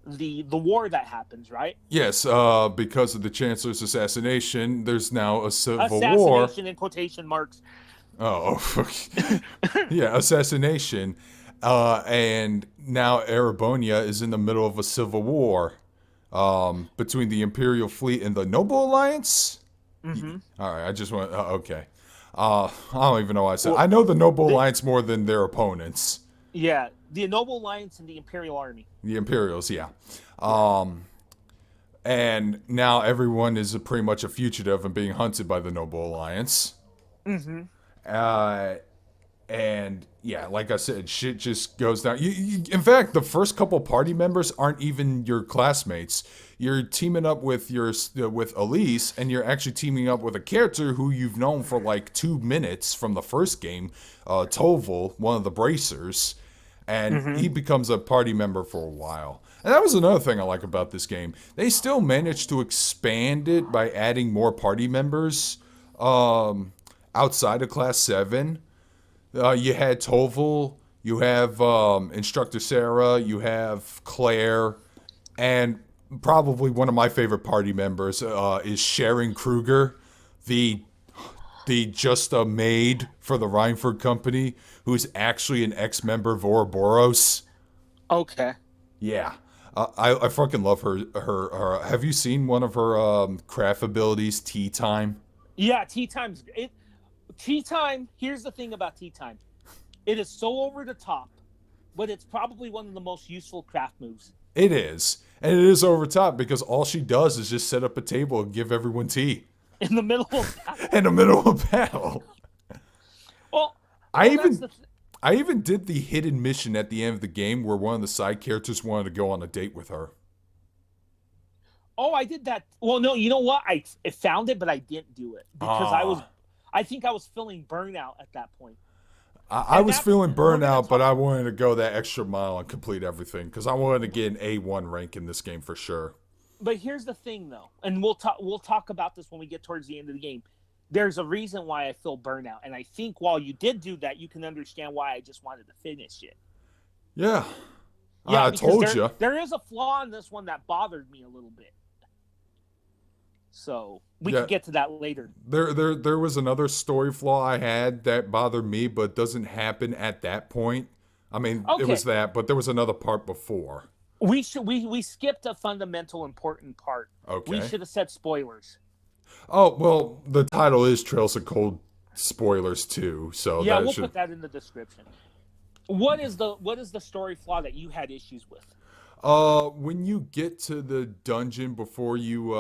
the war that happens, right? Yes, because of the Chancellor's assassination, there's now a civil war. Assassination in quotation marks. Oh, yeah, assassination. And now Erebonia is in the middle of a civil war between the Imperial fleet and the Noble Alliance. Mm-hmm. All right, I just want. Okay. I don't even know what I said. I know the Noble Alliance more than their opponents. Yeah, the Noble Alliance and the Imperial Army. The Imperials, yeah. And now everyone is pretty much a fugitive and being hunted by the Noble Alliance. Mm-hmm. And yeah, like I said, shit just goes down. In fact, the first couple party members aren't even your classmates. You're teaming up with with Elise, and you're actually teaming up with a character who you've known for like 2 minutes from the first game, Toval, one of the bracers, and he becomes a party member for a while. And that was another thing I like about this game. They still managed to expand it by adding more party members outside of Class 7. You had Toval, you have Instructor Sarah, you have Claire, and probably one of my favorite party members is Sharon Kruger, the just a maid for the Reinford Company, who's actually an ex-member of Ouroboros. Okay. Yeah. I fucking love her. Have you seen one of her craft abilities, Tea Time? Yeah, Tea Time's Tea Time, here's the thing about Tea Time. It is so over the top, but it's probably one of the most useful craft moves. It is. And it is over top because all she does is just set up a table and give everyone tea. In the middle of battle. In the middle of battle. Well, I even did the hidden mission at the end of the game where one of the side characters wanted to go on a date with her. Oh, I did that. Well, no, you know what? I found it, but I didn't do it because I think I was feeling burnout at that point. I was feeling burnout, but I wanted to go that extra mile and complete everything because I wanted to get an A1 rank in this game for sure. But here's the thing, though, and we'll talk about this when we get towards the end of the game. There's a reason why I feel burnout, and I think while you did do that, you can understand why I just wanted to finish it. Yeah, I told you. There is a flaw in this one that bothered me a little bit. So we can get to that later. There was another story flaw I had that bothered me, but doesn't happen at that point. I mean, It was that, but there was another part before. We skipped a fundamental important part. Okay. We should have said spoilers. Oh well, the title is Trails of Cold Spoilers 2, so yeah, we'll put that in the description. What is the story flaw that you had issues with? When you get to the dungeon before you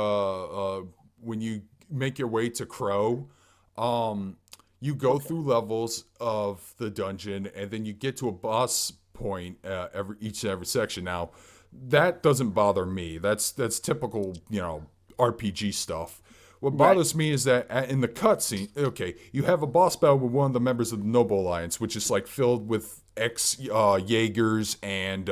when you make your way to Crow, you go through levels of the dungeon and then you get to a boss point each and every section. Now, that doesn't bother me. That's typical, RPG stuff. What bothers me is that in the cutscene, okay, you have a boss battle with one of the members of the Noble Alliance, which is like filled with ex-Jaegers and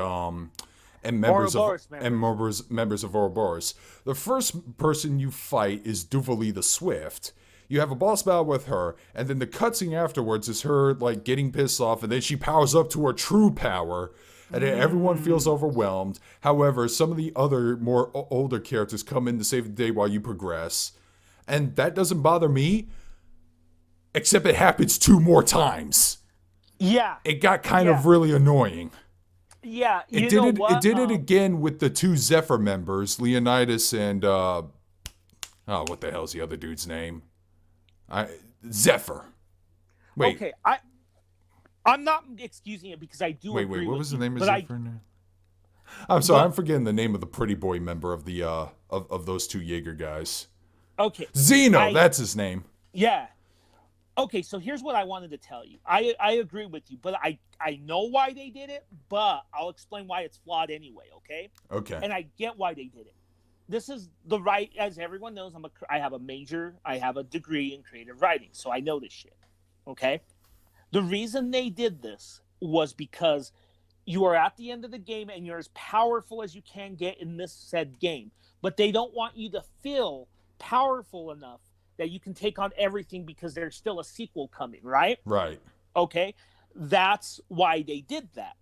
members of Ouroboros. The first person you fight is Duvali the Swift. You have a boss battle with her, and then the cutscene afterwards is her like getting pissed off, and then she powers up to her true power, and then everyone feels overwhelmed. However, some of the other more older characters come in to save the day while you progress, and that doesn't bother me, except it happens 2 more times. Yeah. It got kind of really annoying. Yeah, It you did know it. It what? did it again with the two Zephyr members, Leonidas and what the hell's the other dude's name? I Zephyr. Wait, Okay, I'm not excusing it because I do wait. agree What with was the you, name of but Zephyr now? I'm sorry, I'm but forgetting the name of the pretty boy member of the of those two Jaeger guys. okay, Zeno, I that's his name. yeah. Okay, so here's what I wanted to tell you. I agree with you, but I know why they did it, but I'll explain why it's flawed anyway. Okay, Okay. and I get why they did it. This is the right, as everyone knows. I have a major, I have a degree in creative writing, so I know this shit. Okay, the reason they did this was because you are at the end of the game and you're as powerful as you can get in this said game, but they don't want you to feel powerful enough that you can take on everything because there's still a sequel coming, right? Right. Okay, that's why they did that,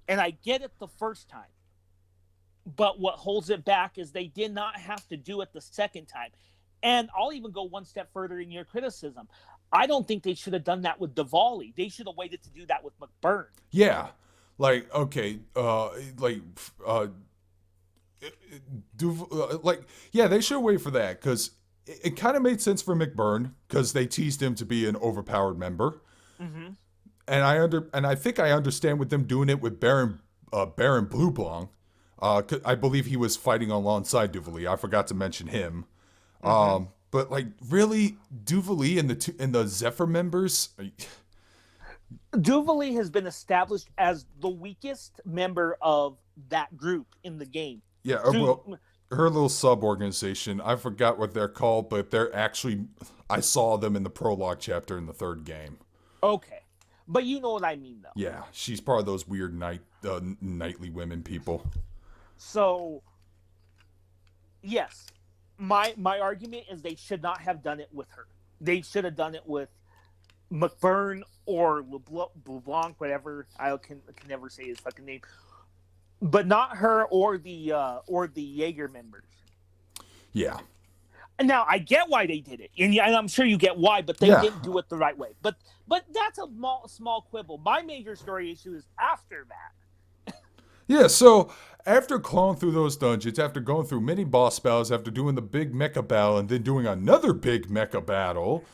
and I get it the first time. But what holds it back is they did not have to do it the second time. And I'll even go one step further in your criticism. I don't think they should have done that with Diwali. They should have waited to do that with McBurn. Yeah. Like okay, like like yeah, they should wait for that because it kind of made sense for McBurn because they teased him to be an overpowered member, Mm-hmm. and I think I understand with them doing it with Baron Bluebong. I believe he was fighting alongside Duvali. I forgot to mention him. Mm-hmm. But like really, Duvali and the Zephyr members. Duvali has been established as the weakest member of that group in the game. Yeah, So, well, her little sub organization. I forgot what they're called, but they're actually. I saw them in the prologue chapter in the third game. okay. But you know what I mean, though. Yeah, she's part of those weird nightly women people. So, yes, my argument is they should not have done it with her. They should have done it with McBurn or LeBlanc, whatever. I can never say his fucking name, but not her or the Jaeger members. Yeah. And now I get why they did it, and I'm sure you get why, but they Yeah. didn't do it the right way. But that's a small quibble. My major story issue is after that. Yeah, so after clawing through those dungeons, after going through many boss battles, after doing the big mecha battle, and then doing another big mecha battle,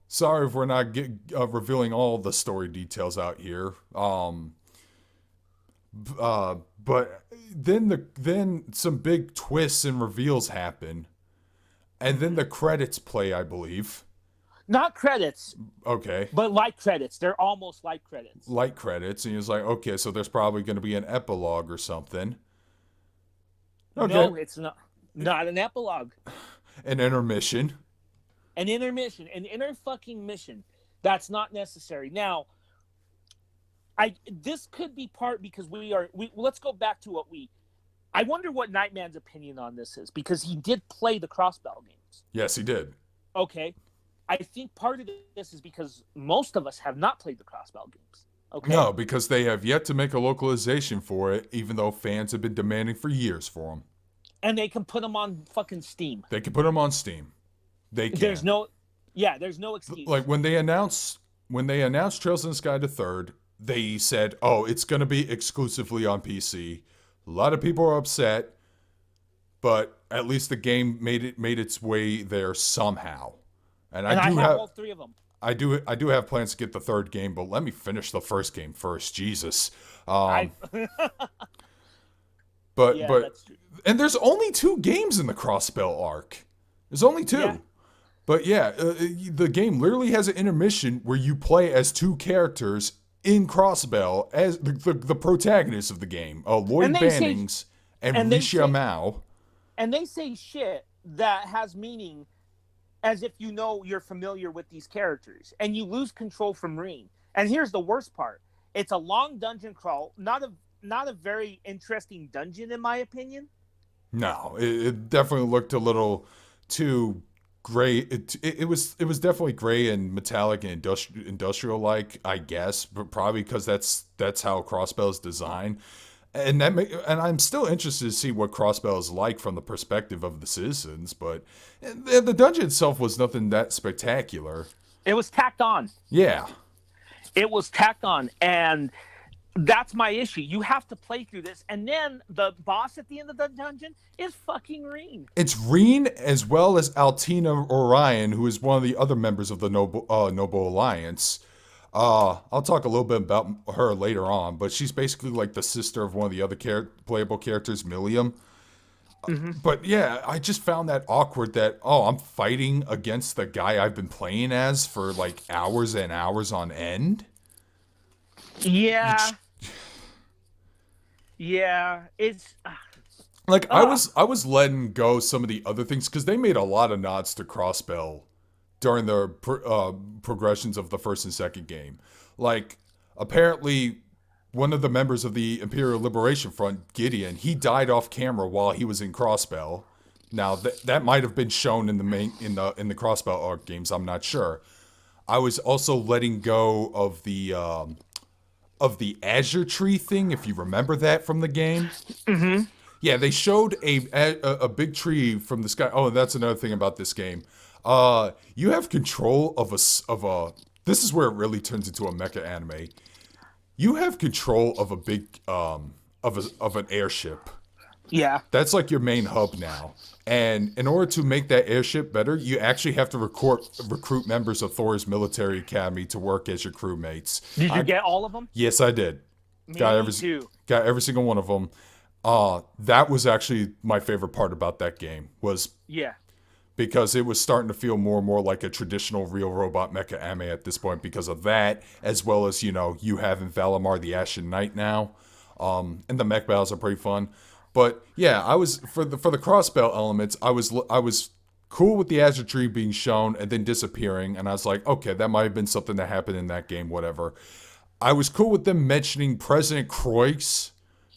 sorry if we're not revealing all the story details out here. But then some big twists and reveals happen, and then the credits play, I believe. Not credits, Okay. but like credits. They're almost like credits. Light credits, and he was like, okay, so there's probably going to be an epilogue or something. Okay. No, it's not an epilogue. An intermission. An intermission, an inner fucking mission. That's not necessary. Now, this could be part because let's go back to I wonder what Nightman's opinion on this is because he did play the Crossbell games. Yes, he did. Okay. I think part of this is because most of us have not played the Crossbell games. Okay. No, because they have yet to make a localization for it, even though fans have been demanding for years for them. And they can put them on fucking Steam. They can put them on Steam. They can. There's no excuse. Like when they announced Trails in the Sky the Third, they said, "Oh, it's going to be exclusively on PC." A lot of people are upset, but at least the game made its way there somehow. And I do have all three of them. I do have plans to get the third game, but let me finish the first game first. Jesus. Yeah, But that's true. and there's only 2 games in the Crossbell arc. There's only 2. Yeah. But yeah, the game literally has an intermission where you play as 2 characters in Crossbell as the protagonists of the game, Lloyd And they say- Bannings and and they Risha say- Mao. And they say shit that has meaning as if you're familiar with these characters, and you lose control from Reen. And here's the worst part: it's a long dungeon crawl, not a very interesting dungeon in my opinion. No, it definitely looked a little too gray. It was definitely gray and metallic and industrial like, I guess, but probably because that's how Crossbell is designed. And and I'm still interested to see what Crossbell is like from the perspective of the citizens, but the dungeon itself was nothing that spectacular. It was tacked on. Yeah. It was tacked on, and That's my issue. You have to play through this, and then the boss at the end of the dungeon is fucking Reen. It's Reen as well as Altina Orion, who is one of the other members of the Noble Alliance. I'll talk a little bit about her later on, but she's basically like the sister of one of the other playable characters, Milliam. Mm-hmm. But yeah, I just found that awkward that, oh, I'm fighting against the guy I've been playing as for like hours and hours on end. Yeah, yeah. It's Like I was letting go some of the other things because they made a lot of nods to Crossbell during the progressions of the first and second game. Like apparently one of the members of the Imperial Liberation Front, Gideon, he died off camera while he was in Crossbell. Now that might have been shown in the main in the Crossbell arc games. I'm not sure. I was also letting go of the Azure Tree thing, if you remember that from the game. mm-hmm. Yeah, they showed a big tree from the sky. Oh, that's another thing about this game. You have control of a. This is where it really turns into a mecha anime. You have control of a big of an airship. Yeah. That's like your main hub now. And in order to make that airship better, you actually have to recruit members of Thor's military academy to work as your crewmates. Did you get all of them? Yes, I did. Me Got too. got every single one of them. That was actually my favorite part about that game was Yeah. because it was starting to feel more and more like a traditional real robot mecha anime at this point because of that, as well as, you having Valimar the Ashen Knight now. And the mech battles are pretty fun. But yeah, I was for the crossbow elements, I was cool with the Azure Tree being shown and then disappearing, and I was like, okay, that might have been something that happened in that game, whatever. I was cool with them mentioning President Croix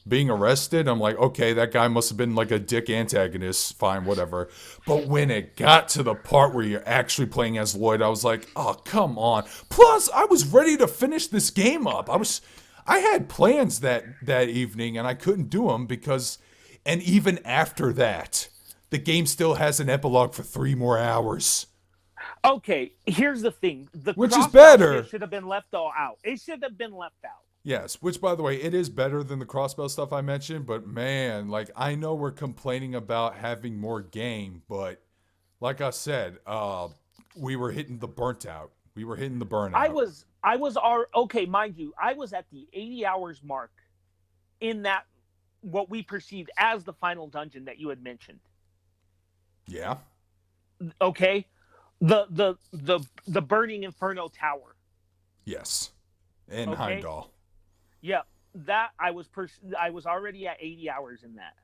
being arrested. I'm like, okay, that guy must have been like a dick antagonist, fine, whatever. But when it got to the part where you're actually playing as Lloyd, I was like, oh, come on. Plus, I was ready to finish this game up. I had plans that evening and I couldn't do them because, and even after that, the game still has an epilogue for 3 more hours. Okay, here's the thing. The Which is crossbow better. shit should have been left all out. It should have been left out. Yes, which by the way, it is better than the crossbow stuff I mentioned, but man, like I know we're complaining about having more game, but like I said, we were hitting the burnt out. We were hitting the burnout. Okay, mind you, I was at the 80 hours mark in that what we perceived as the final dungeon that you had mentioned. Yeah. Okay? The burning inferno tower. Yes. In Okay. Heimdall. Yeah, that I was already at 80 hours in that.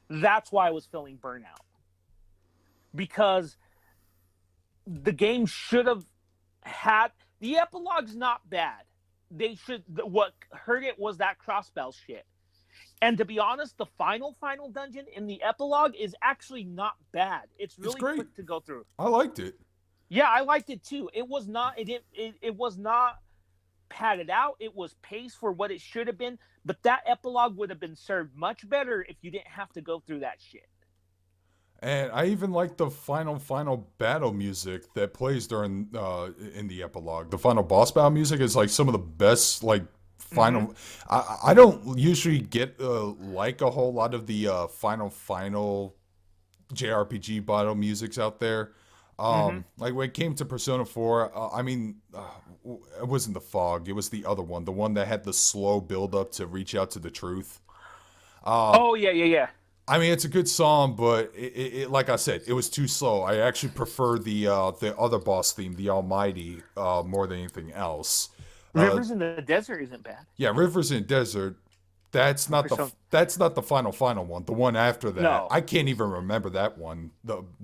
That's why I was feeling burnout. Because the game should have had the epilogue's not bad. What hurt it was that crossbell shit. And to be honest, the final dungeon in the epilogue is actually not bad. It's really quick to go through. I liked it. Yeah, I liked it too. It was not padded out. It was paced for what it should have been, but that epilogue would have been served much better if you didn't have to go through that shit. And I even like the final battle music that plays during in the epilogue. The final boss battle music is like some of the best like final. Mm-hmm. I don't usually get like a whole lot of the final JRPG battle musics out there. Like when it came to Persona 4, I mean, it wasn't the fog. It was the other one, the one that had the slow build up to reach out to the truth. Oh yeah. I mean, it's a good song, but it like I said, it was too slow. I actually prefer the other boss theme, the Almighty, more than anything else. Rivers in the Desert isn't bad. Yeah, Rivers in the Desert. That's not the final one. The one after that, no. I can't even remember that one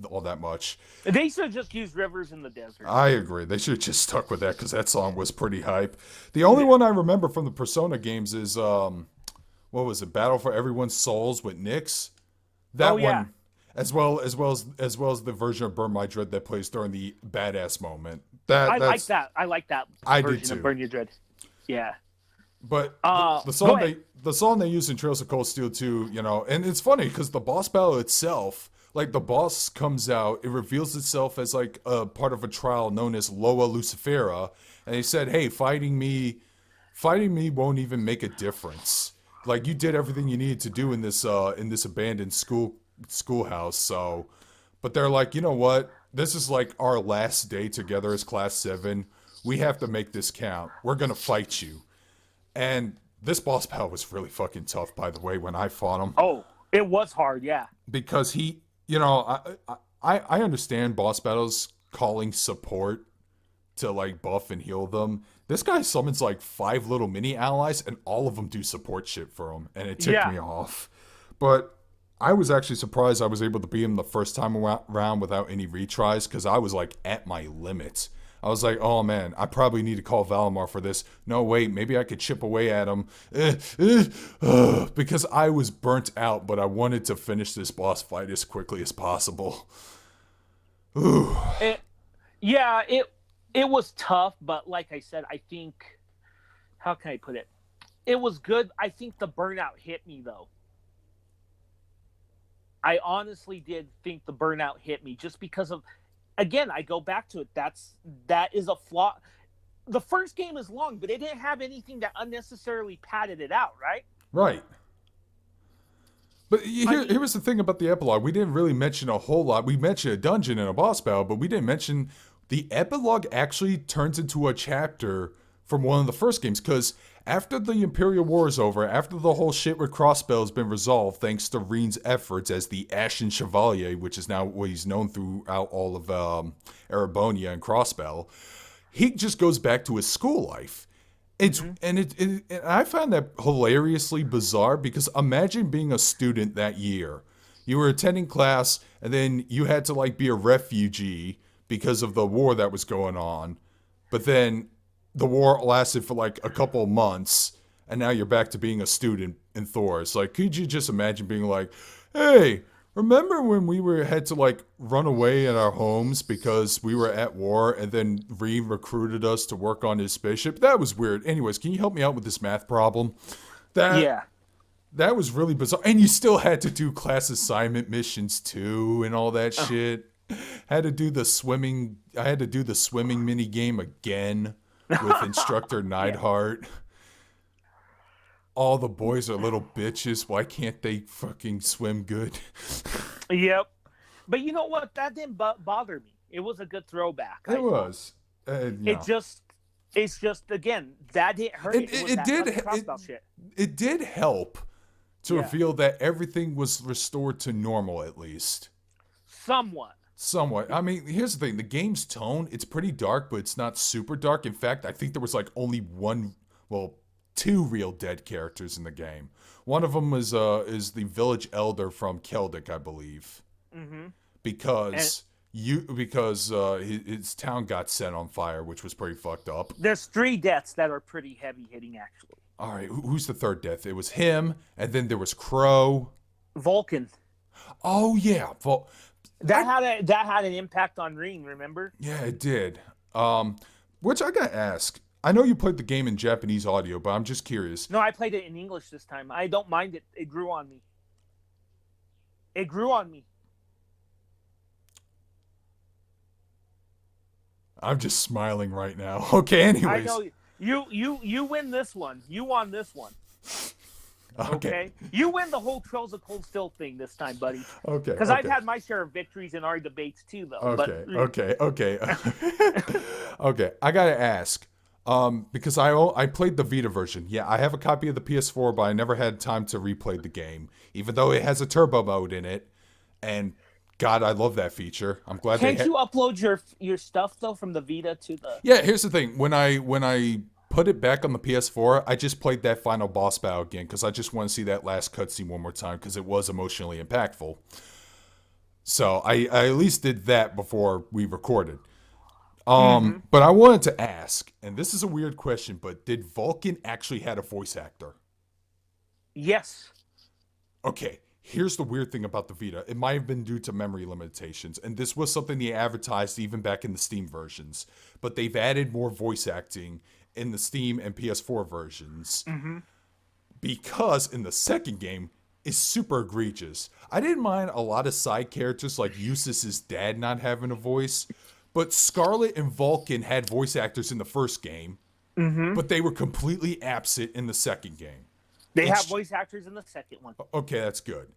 all that much. They should have just used Rivers in the Desert. I agree. They should have just stuck with that because that song was pretty hype. The only one I remember from the Persona games is what was it? Battle for Everyone's Souls with Nyx. That one, as well as the version of Burn My Dread that plays during the badass moment. I like that. I like that version did too. of Burn Your Dread. Yeah. But the song they use in Trails of Cold Steel too, and it's funny because the boss battle itself, like the boss comes out, it reveals itself as like a part of a trial known as Loa Lucifera, and he said, "Hey, fighting me fighting me won't even make a difference. Like you did everything you needed to do in this abandoned schoolhouse. So, but they're like, you know what? This is like our last day together as Class 7. We have to make this count. We're gonna fight you. And this boss battle was really fucking tough, by the way, when I fought him. Oh, it was hard, yeah. Because he, you know, I understand boss battles calling support to like buff and heal them. This guy summons like 5 little mini allies, and all of them do support shit for him, and it ticked Yeah. me off. But I was actually surprised I was able to beat him the first time around without any retries, because I was like at my limit. I was like, oh man, I probably need to call Valimar for this. No, wait, maybe I could chip away at him. Because I was burnt out, but I wanted to finish this boss fight as quickly as possible. Ooh. Yeah, it was tough, but like I said, I think, how can I put it? It was good. I think the burnout hit me though. I honestly did think the burnout hit me just because of, again, I go back to it. That is a flaw. The first game is long, but it didn't have anything that unnecessarily padded it out, right? Right. But here was the thing about the epilogue. We didn't really mention a whole lot. We mentioned a dungeon and a boss battle, but we didn't mention the epilogue actually turns into a chapter from one of the first games. Because after the Imperial War is over, after the whole shit with Crossbell has been resolved, thanks to Reen's efforts as the Ashen Chevalier, which is now what he's known throughout all of Erebonia and Crossbell, he just goes back to his school life. And I found that hilariously bizarre because imagine being a student that year. You were attending class and then you had to like be a refugee because of the war that was going on. But then the war lasted for like a couple of months and now you're back to being a student in Thor. It's like, could you just imagine being like, hey, remember when had to like run away in our homes because we were at war and then Reem recruited us to work on his spaceship? That was weird. Anyways, can you help me out with this math problem? Yeah. That was really bizarre. And you still had to do class assignment missions too and all that shit. Had to do the swimming. I had to do the swimming mini game again with instructor Neidhart. All the boys are little bitches. Why can't they fucking swim good? Yep. But you know what? That didn't bother me. It was a good throwback. It was. It's just again, that didn't hurt. It did help to reveal that everything was restored to normal, at least. Somewhat. I mean, here's the thing. The game's tone, it's pretty dark, but it's not super dark. In fact, I think there was like only two real dead characters in the game. One of them is the village elder from Keldic, I believe. Mm-hmm. Because his town got set on fire, which was pretty fucked up. There's 3 deaths that are pretty heavy hitting, actually. All right, who's the third death? It was him, and then there was Crow. Vulcan. Oh yeah, that had an impact on Reen. Remember? Yeah, it did. Which I gotta ask. I know you played the game in Japanese audio, but I'm just curious. No, I played it in English this time. I don't mind it. It grew on me. I'm just smiling right now. Okay, anyways. I know you win this one. You won this one. Okay. You win the whole Trails of Cold Steel thing this time, buddy. Okay. Because I've had my share of victories in our debates too, though. Okay. Okay. I gotta ask. Because I played the Vita version. Yeah, I have a copy of the PS4, but I never had time to replay the game, even though it has a turbo mode in it. And God, I love that feature. I'm glad. Can't you upload your stuff though from the Vita to the? Yeah, here's the thing. When I put it back on the PS4, I just played that final boss battle again because I just want to see that last cutscene one more time because it was emotionally impactful. So I at least did that before we recorded. But I wanted to ask, and this is a weird question, but did Vulcan actually had a voice actor? Yes. Okay, here's the weird thing about the Vita. It might have been due to memory limitations, and this was something they advertised even back in the Steam versions. But they've added more voice acting in the Steam and PS4 versions. Mm-hmm. Because in the second game, it's super egregious. I didn't mind a lot of side characters like Eustace's dad not having a voice. But Scarlet and Vulcan had voice actors in the first game. Mm-hmm. but they were completely absent in the second game. They have It's voice actors in the second one. okay, that's good.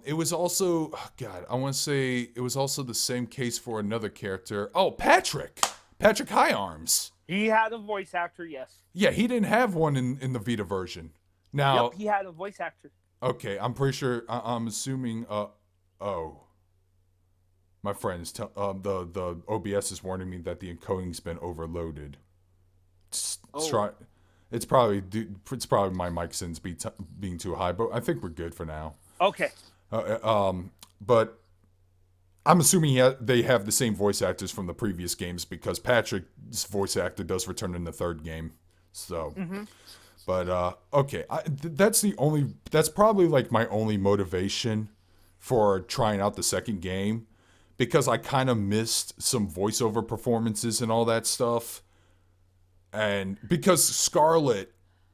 It was also, oh God, I want to say it was also the same case for another character. Oh, Patrick High Arms. He had a voice actor, yes. Yeah, he didn't have one in the Vita version. Yep, Now, he had a voice actor. okay, I'm pretty sure. I'm assuming. Oh, my friends, the OBS is warning me that the encoding's been overloaded. Oh. Try. It's probably my mic sins being too high, but I think we're good for now. Okay. But I'm assuming they have the same voice actors from the previous games because Patrick's voice actor does return in the third game. So, but okay, that's probably like my only motivation for trying out the second game because I kind of missed some voiceover performances and all that stuff. And because Scarlett's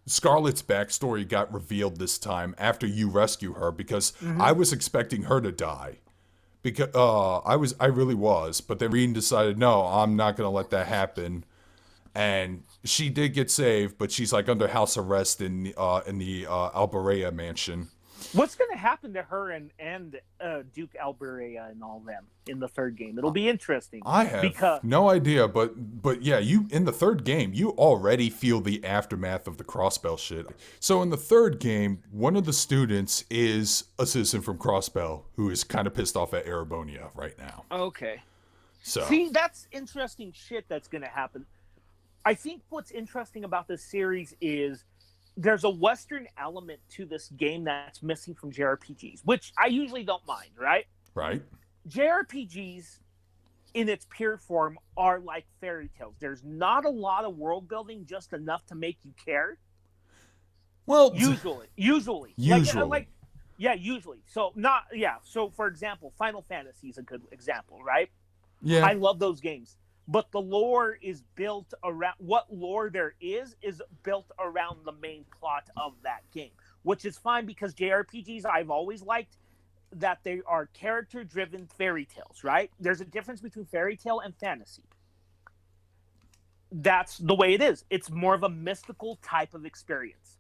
backstory got revealed this time after you rescue her, because I was expecting her to die, because I really was, but then Reen decided no, I'm not gonna let that happen, and she did get saved, but she's like under house arrest in the Alberea mansion. What's going to happen to her and Duke Alberea and all them in the third game? It'll be interesting. I have no idea, but yeah, you in the third game, you already feel the aftermath of the Crossbell shit. So in the third game, one of the students is a citizen from Crossbell who is kind of pissed off at Erebonia right now. Okay. So see, that's interesting shit that's going to happen. I think what's interesting about this series is there's a Western element to this game that's missing from JRPGs, which I usually don't mind, right? Right. JRPGs, in its pure form, are like fairy tales. There's not a lot of world building, just enough to make you care. Well, usually. Like, usually. So So for example, Final Fantasy is a good example, right? Yeah. I love those games. But the lore is built around what lore there is built around the main plot of that game, which is fine because JRPGs I've always liked that they are character-driven fairy tales, right? There's a difference between fairy tale and fantasy. That's the way it is. It's more of a mystical type of experience.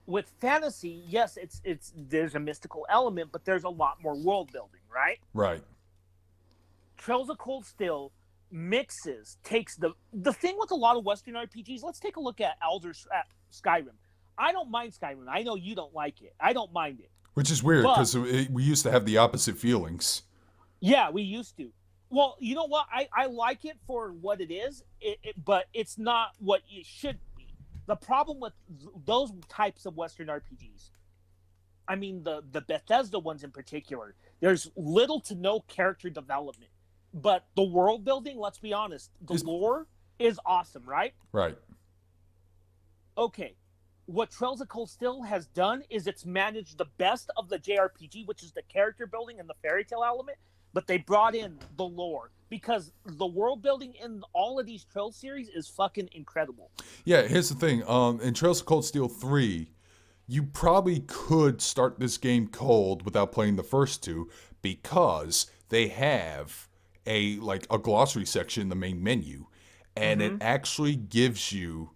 With fantasy, yes, it's there's a mystical element, but there's a lot more world building, right? Right. Trails of Cold Steel takes the thing with a lot of Western RPGs. Let's take a look at Skyrim. I don't mind Skyrim. I know you don't like it. I don't mind it. Which is weird because we used to have the opposite feelings. Yeah, we used to. Well, you know what? I like it for what it is, but it's not what it should be. The problem with those types of Western RPGs, I mean the Bethesda ones in particular, there's little to no character development. But the world building, let's be honest, lore is awesome, right? Right. Okay. What Trails of Cold Steel has done is it's managed the best of the JRPG, which is the character building and the fairy tale element, but they brought in the lore because the world building in all of these Trails series is fucking incredible. Yeah, here's the thing. In Trails of Cold Steel 3, you probably could start this game cold without playing the first two because they have a glossary section in the main menu, and it actually gives you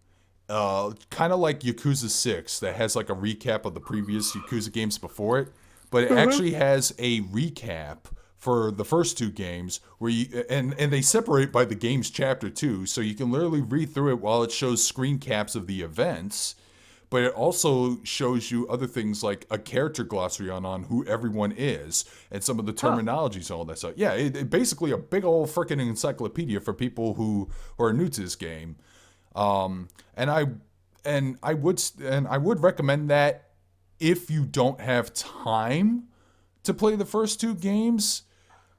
kind of like Yakuza 6 that has like a recap of the previous Yakuza games before it, but it actually has a recap for the first two games where you and they separate by the game's chapter too, so you can literally read through it while it shows screen caps of the events. But it also shows you other things like a character glossary on who everyone is and some of the terminologies and all that stuff. Yeah, it basically a big old freaking encyclopedia for people who are new to this game. And I would recommend that if you don't have time to play the first two games.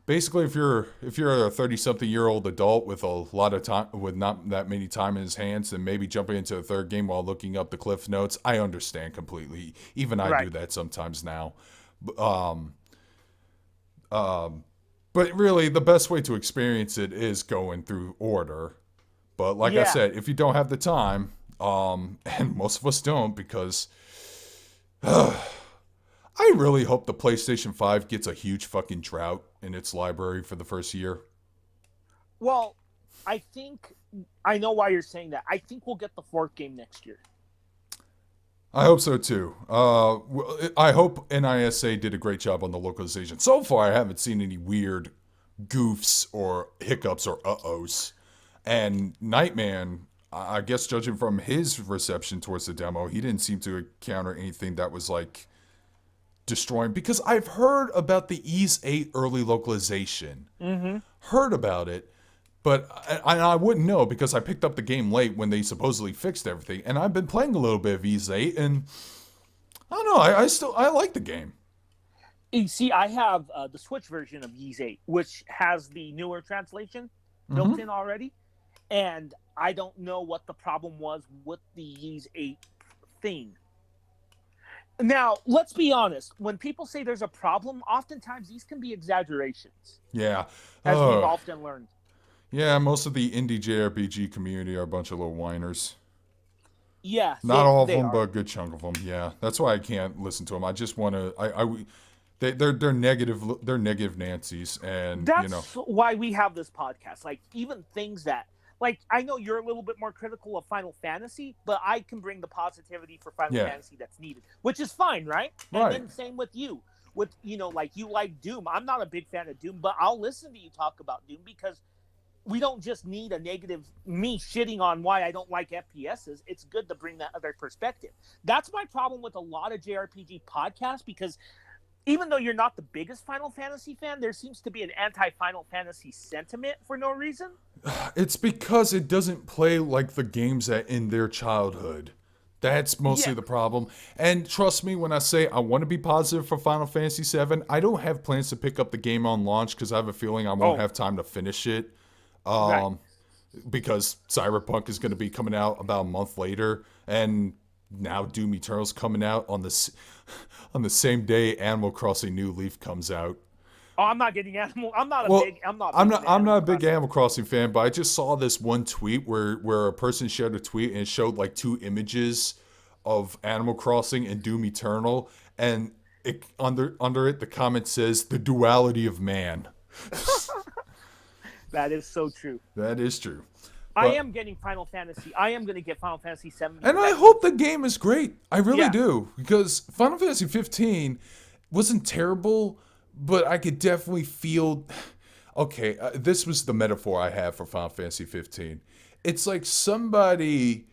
Basically, if you're a 30-something-year-old adult with a lot of time, with not that many time in his hands, and maybe jumping into a third game while looking up the cliff notes, I understand completely. Even I do that sometimes now. But really, the best way to experience it is going through order. But like I said, if you don't have the time, and most of us don't, because I really hope the PlayStation 5 gets a huge fucking drought in its library for the first year. Well, I think I know why you're saying that. I think we'll get the fourth game next year. I hope so too. I hope NISA did a great job on the localization. So far, I haven't seen any weird goofs or hiccups or uh-ohs. And Nightman, I guess judging from his reception towards the demo, he didn't seem to encounter anything that was like destroying. Because I've heard about the Ease 8 early localization. Mm-hmm. Heard about it, but I wouldn't know because I picked up the game late when they supposedly fixed everything. And I've been playing a little bit of Ease 8, and I don't know, I like the game. You see, I have the Switch version of Ys 8, which has the newer translation built Mm-hmm. in already. And I don't know what the problem was with the Ys 8 thing. Now, let's be honest. When people say there's a problem, oftentimes these can be exaggerations, Yeah. as we've Uh, often learned. yeah, most of the indie JRPG community are a bunch of little whiners. Yeah, Not all of they them, are. but a good chunk of them. Yeah, that's why I can't listen to them. I just want to. They're negative. They're negative Nancy's, and you know. That's why we have this podcast. Like, even things that, like, I know you're a little bit more critical of Final Fantasy, but I can bring the positivity for Final Yeah. Fantasy that's needed, which is fine, right? And Right. then same with you. With, like, you like Doom. I'm not a big fan of Doom, but I'll listen to you talk about Doom because we don't just need a negative me shitting on why I don't like FPSs. It's good to bring that other perspective. That's my problem with a lot of JRPG podcasts, because even though you're not the biggest Final Fantasy fan, there seems to be an anti-Final Fantasy sentiment for no reason. It's because it doesn't play like the games that in their childhood. That's mostly Yeah. the problem. And trust me when I say I want to be positive for Final Fantasy VII. I don't have plans to pick up the game on launch because I have a feeling I won't Oh. have time to finish it. Right. Because Cyberpunk is going to be coming out about a month later, and now Doom Eternal's coming out on on the same day Animal Crossing New Leaf comes out. Oh, I'm not getting Animal. I'm not Well, a big. I'm not. I'm Big not. into I'm not a Animal big Crossing. Animal Crossing fan, but I just saw this one tweet where a person shared a tweet and it showed like two images of Animal Crossing and Doom Eternal, and under it the comment says the duality of man. That is so true. That is true. I But am getting Final Fantasy. I am going to get Final Fantasy 7. and I hope the game is great. I really Yeah. do because Final Fantasy 15 wasn't terrible, but I could definitely feel. Okay, this was the metaphor I have for Final Fantasy 15. It's like somebody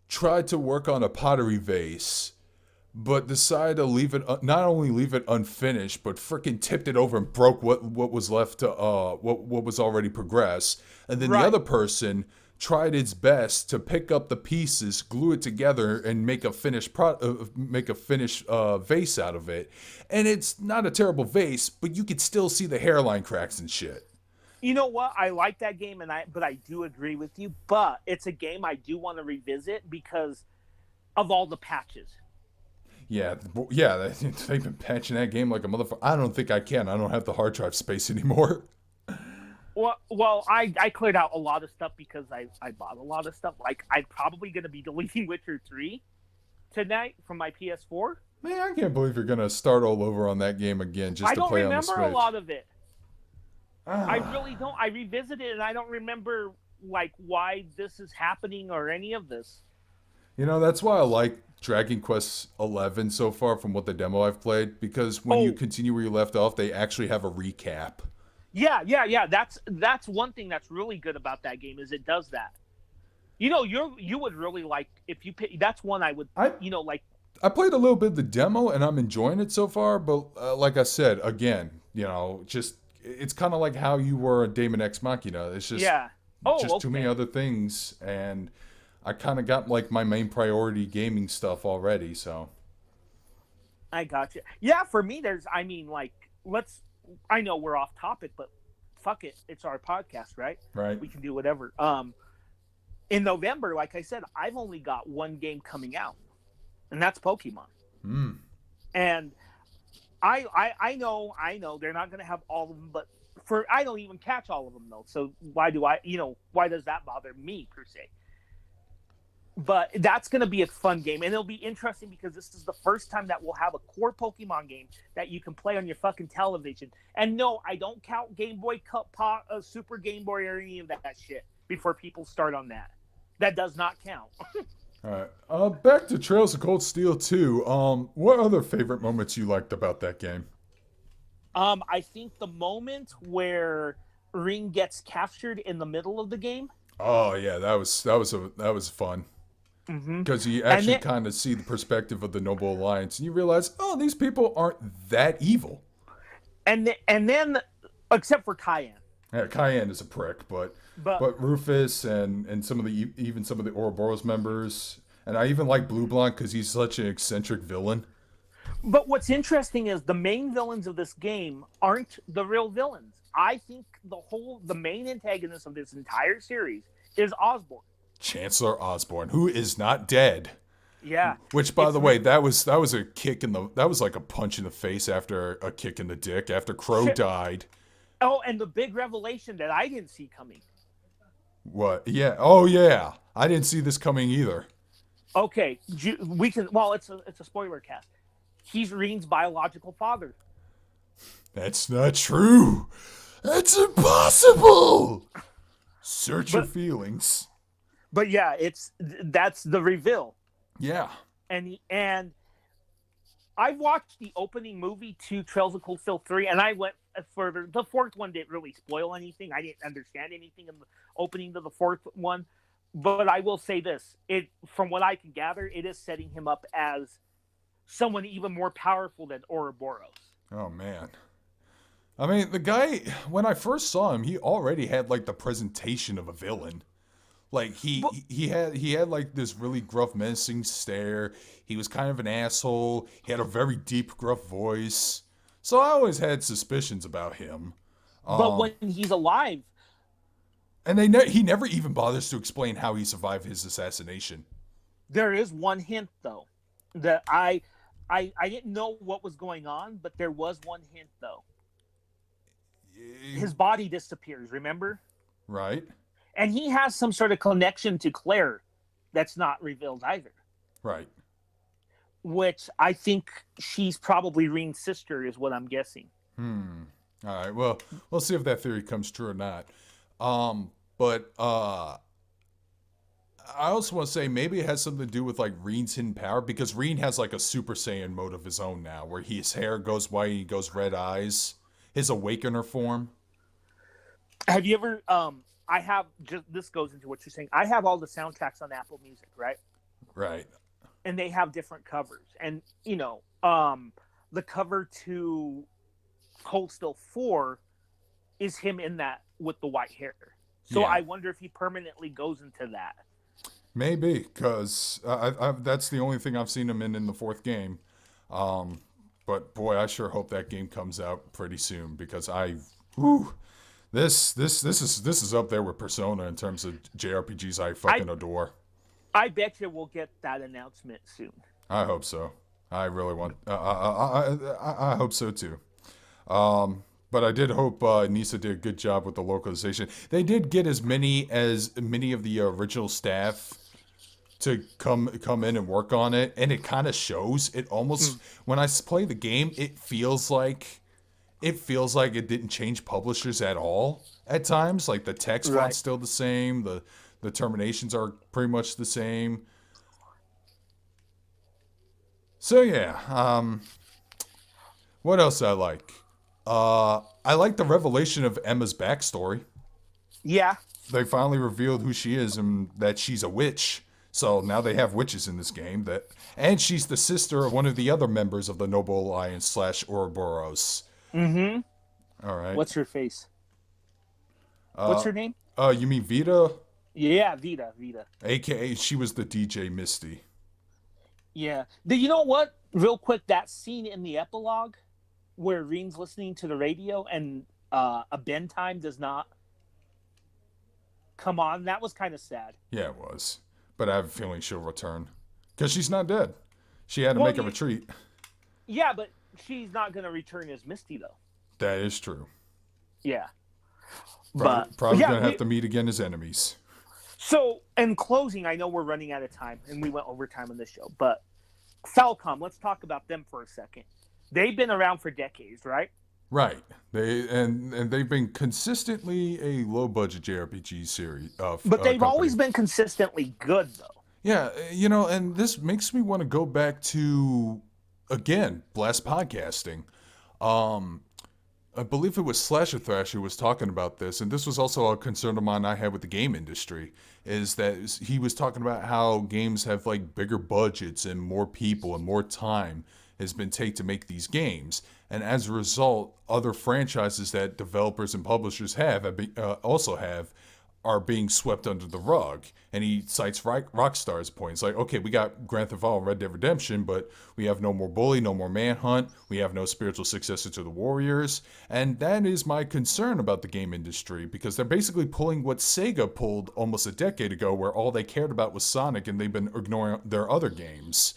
tried to work on a pottery vase, but decided to leave it not only leave it unfinished, but freaking tipped it over and broke what was left to what was already progressed. And then the Right. other person tried its best to pick up the pieces, glue it together, and make a finished vase out of it. And it's not a terrible vase, but you could still see the hairline cracks and shit. You know what? I like that game, but I do agree with you. But it's a game I do want to revisit because of all the patches. Yeah, yeah, they've been patching that game like a motherfucker. I don't think I can. I don't have the hard drive space anymore. Well, I cleared out a lot of stuff because I bought a lot of stuff. Like, I'm probably going to be deleting Witcher 3 tonight from my PS4. Man, I can't believe you're gonna start all over on that game again just I to don't play on the remember Switch. a lot of it. I Ah. really don't. I revisited it and I don't remember like why this is happening or any of this. You know, that's why I like Dragon Quest 11 so far from what the demo I've played because when you Oh. continue where you left off, they actually have a recap. Yeah. That's one thing that's really good about that game is it does that. You would really like if you pick. That's one I would. I Like I played a little bit of the demo and I'm enjoying it so far, but like I said, again, just it's kind of like how you were a Daemon Ex Machina. It's just yeah. Oh, just okay. too many other things, and I kind of got like my main priority gaming stuff already. So I got you. Yeah, for me, there's. I mean, like, let's. I know we're off topic, but fuck it, it's our podcast, right? right, We can do whatever. In November, like I said, I've only got one game coming out, and that's Pokemon. And I know they're not going to have all of them, but I don't even catch all of them though. So why does that bother me per se? But that's going to be a fun game, and it'll be interesting because this is the first time that we'll have a core Pokemon game that you can play on your fucking television. And no, I don't count Game Boy Super Game Boy or any of that shit. before people start on that. That does not count. All right. Back to Trails of Cold Steel 2. What other favorite moments you liked about that game? I think the moment where Ring gets captured in the middle of the game. Oh yeah, that was fun. Mm-hmm. Because you And actually then, kind of see the perspective of the Noble Alliance, and you realize, oh, these people aren't that evil. and then, except for Cayenne, Yeah, Cayenne is a prick, but but Rufus and some of the even some of the Ouroboros members, and I even like Blue Blonde because he's such an eccentric villain. but what's interesting is the main villains of this game aren't the real villains. I think the main antagonist of this entire series is Osborn. Chancellor Osborne, who is not dead. Yeah, Which, by it's the way, that was a kick in the that was like a punch in the face after a kick in the dick after Crow died. oh, and the big revelation that I didn't see coming. What? Yeah. Oh yeah. I didn't see this coming either. Okay, we can. Well, it's a spoiler cast. He's Reen's biological father. That's not true. That's impossible. Search your But feelings. but yeah, that's the reveal. Yeah. And I watched the opening movie to Trails of Cold Steel 3, and I went further. The fourth one didn't really spoil anything. I didn't understand anything in the opening to the fourth one. But I will say this: from what I can gather, it is setting him up as someone even more powerful than Ouroboros. Oh man. I mean, the guy when I first saw him, he already had like the presentation of a villain. Like But, he had like this really gruff, menacing stare. He was kind of an asshole. He had a very deep, gruff voice. So I always had suspicions about him. but Um, when he's alive, and he never even bothers to explain how he survived his assassination. there is one hint though that I didn't know what was going on, but there was one hint though. His body disappears, remember? Right, And he has some sort of connection to Claire that's not revealed either. right. Which I think she's probably Reen's sister, is what I'm guessing. Hmm. All right. Well, we'll see if that theory comes true or not. But I also want to say maybe it has something to do with like Reen's hidden power because Reen has like a Super Saiyan mode of his own now, where his hair goes white, he goes red eyes, his Awakener form. Have you ever? I have just this goes into what you're saying. I have all the soundtracks on Apple Music, right? Right. And they have different covers, and the cover to Cold Steel 4 is him in that with the white hair. So Yeah. I wonder if he permanently goes into that. Maybe because that's the only thing I've seen him in the fourth game. But boy, I sure hope that game comes out pretty soon because whew, this is up there with Persona in terms of JRPGs I fucking adore. I bet you we'll get that announcement soon. I hope so. I really want. I hope so too. But I did hope Nisa did a good job with the localization. They did get as many of the original staff to come in and work on it, and it kind of shows. It almost when I play the game, it feels like it didn't change publishers at all. At times, like the text Right. font's still the same. The terminations are pretty much the same. So yeah, what else I like? I like the revelation of Emma's backstory. Yeah. They finally revealed who she is and that she's a witch. So now they have witches in this game. And she's the sister of one of the other members of the Noble Alliance / Ouroboros. Mm-hmm. All right. What's her face? What's her name? You mean Vita? Yeah, Vita. AKA she was the DJ Misty. Yeah. You know what? Real quick, that scene in the epilogue where Reen's listening to the radio and a bend time does not come on, that was kind of sad. Yeah, it was. But I have a feeling she'll return. Because she's not dead. She had to Well, make a retreat. Yeah, but she's not going to return as Misty, though. That is true. Yeah. Probably yeah, going to have to meet again as enemies. So, in closing, I know we're running out of time, and we went over time on this show, but Falcom, let's talk about them for a second. They've been around for decades, right? Right. And they've been consistently a low budget JRPG series But they've company. always been consistently good, though. Yeah, you know, and this makes me want to go back to again Blast podcasting. Um, I believe it was Slasher Thrash who was talking about this, and this was also a concern of mine I had with the game industry. Is that he was talking about how games have like bigger budgets and more people and more time has been taken to make these games, and as a result, other franchises that developers and publishers also have are being swept under the rug. And he cites Rockstar's points like, okay, we got Grand Theft Auto and Red Dead Redemption, but we have no more Bully, no more Manhunt, we have no spiritual successor to the Warriors. And that is my concern about the game industry, because they're basically pulling what Sega pulled almost a decade ago, where all they cared about was Sonic and they've been ignoring their other games.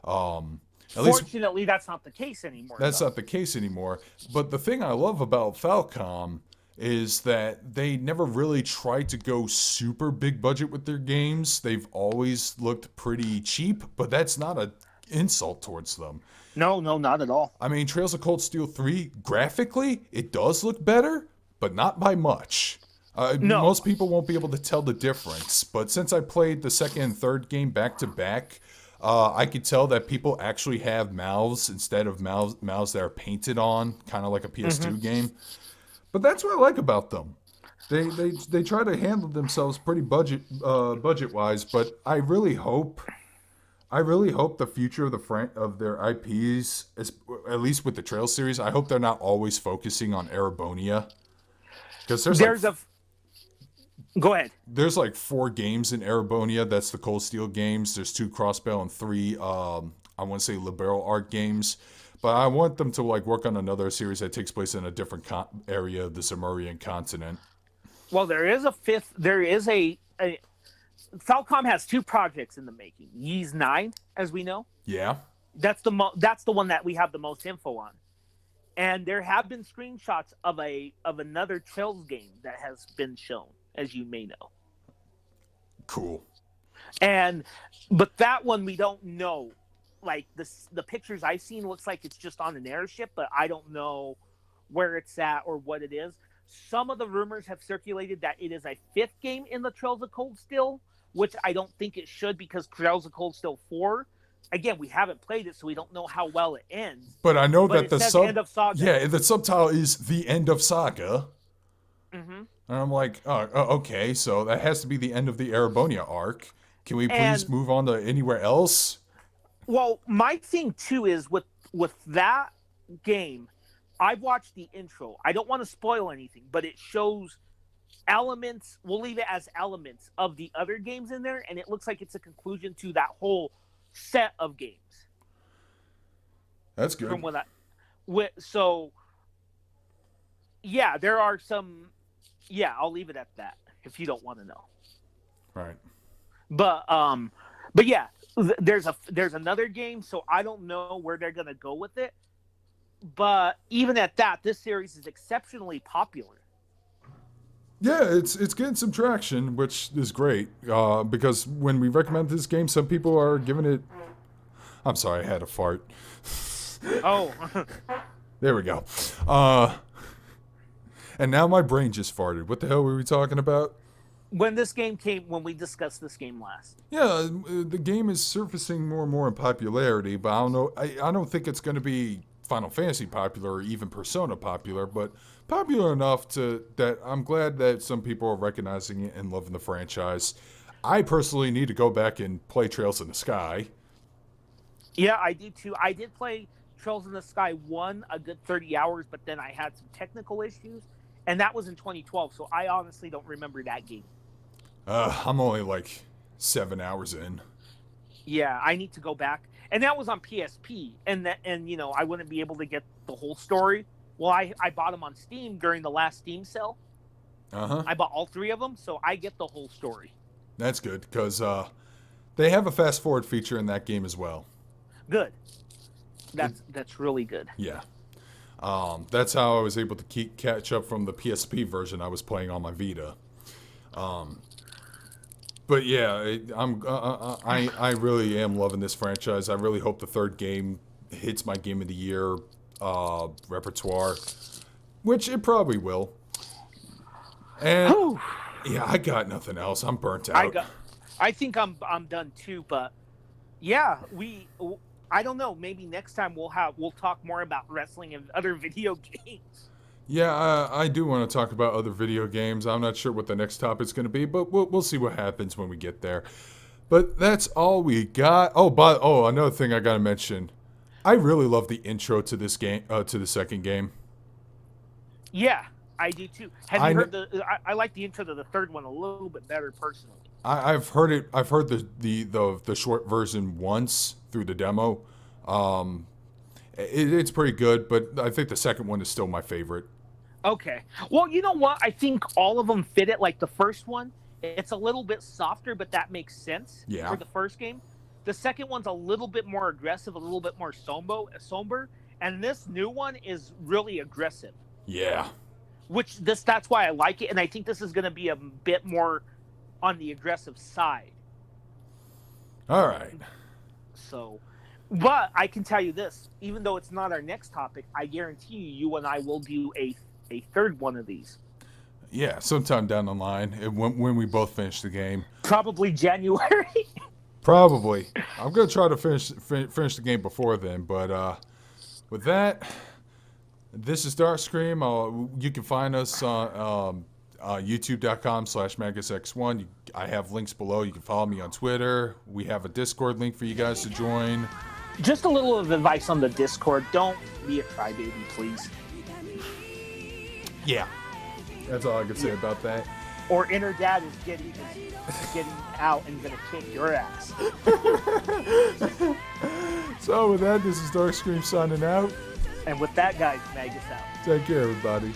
At least Fortunately, that's not the case anymore. that's though. not the case anymore. But the thing I love about Falcom is that they never really tried to go super big budget with their games. They've always looked pretty cheap, but that's not an insult towards them. No, no, not at all. I mean, Trails of Cold Steel 3, graphically, it does look better, but not by much. No. Most people won't be able to tell the difference, but since I played the second and third game back to back, I could tell that people actually have mouths instead of mouths that are painted on, kind of like a PS2 game. But that's what I like about them. They try to handle themselves pretty budget wise, but I really hope the future of of their IPs, at least with the Trail series, I hope they're not always focusing on Erebonia, because Go ahead. there's like 4 games in Erebonia. That's the Cold Steel games. There's 2 Crossbell and 3 I want to say liberal art games. But I want them to like work on another series that takes place in a different area of the Zemurian continent. Well, there is a fifth. There is a Falcom has 2 projects in the making. Ys 9, as we know. Yeah. That's the one that we have the most info on. And there have been screenshots of another Trails game that has been shown, as you may know. Cool. But that one we don't know. Like the pictures I've seen looks like it's just on an airship, but I don't know where it's at or what it is. Some of the rumors have circulated that it is a 5th game in the Trails of Cold Steel, which I don't think it should, because Trails of Cold Steel 4, again, we haven't played it, so we don't know how well it ends. But I know But that it says end of saga. yeah, the subtitle is the end of saga. Mm-hmm. And I'm like, okay, so that has to be the end of the Erebonia arc. Can we please And- move on to anywhere else? Well, my thing too is with that game, I've watched the intro. I don't want to spoil anything, but it shows elements. We'll leave it as elements of the other games in there, and it looks like it's a conclusion to that whole set of games. That's good. From so, yeah, there are some. Yeah, I'll leave it at that if you don't want to know. Right. But yeah, there's another game, so I don't know where they're gonna go with it. But even at that, this series is exceptionally popular. Yeah, it's getting some traction, which is great. Because when we recommend this game, some people are giving it. I'm sorry, I had a fart. Oh, There we go. And now my brain just farted. What the hell were we talking about? when we discussed this game last. Yeah, the game is surfacing more and more in popularity, but I don't know. I don't think it's going to be Final Fantasy popular or even Persona popular, but popular enough that I'm glad that some people are recognizing it and loving the franchise. I personally need to go back and play Trails in the Sky. Yeah, I did too. I did play Trails in the Sky 1 a good 30 hours, but then I had some technical issues, and that was in 2012, so I honestly don't remember that game. I'm only like 7 hours in. Yeah, I need to go back. And that was on PSP, and I wouldn't be able to get the whole story. Well, I bought them on Steam during the last Steam sale. Uh-huh. I bought all 3 of them, so I get the whole story. That's good, because they have a fast forward feature in that game as well. Good. That's really good. Yeah. That's how I was able to catch up from the PSP version I was playing on my Vita. But yeah, I really am loving this franchise. I really hope the third game hits my Game of the Year repertoire. which it probably will. And Whew. yeah, I got nothing else. I'm burnt out. I think I'm done too. But yeah, I don't know. Maybe next time we'll talk more about wrestling and other video games. Yeah, I do want to talk about other video games. I'm not sure what the next topic's going to be, but we'll see what happens when we get there. But that's all we got. Another thing I got to mention. I really love the intro to this game, to the second game. Yeah, I do too. Have you heard I like the intro to the third one a little bit better personally. I've heard it. I've heard the short version once through the demo. It's pretty good, but I think the second one is still my favorite. Okay. Well, you know what? I think all of them fit it. Like the first one, it's a little bit softer, but that makes sense for the first game. The second one's a little bit more aggressive, a little bit more somber, and this new one is really aggressive. Yeah. That's why I like it, and I think this is going to be a bit more on the aggressive side. All right. So, but I can tell you this, even though it's not our next topic, I guarantee you and I will do a third one of these. Yeah, sometime down the line, when we both finish the game. Probably January. Probably. I'm going to try to finish the game before then, but with that, this is Darkscream. You can find us on youtube.com/MagusX1. I have links below. You can follow me on Twitter. We have a Discord link for you guys to join. Just a little of advice on the Discord. Don't be a crybaby, please. Yeah. That's all I can say about that. Or inner dad is getting out and gonna kick your ass. So with that, this is Darkscream signing out. And with that, guys, Magus out. Take care, everybody.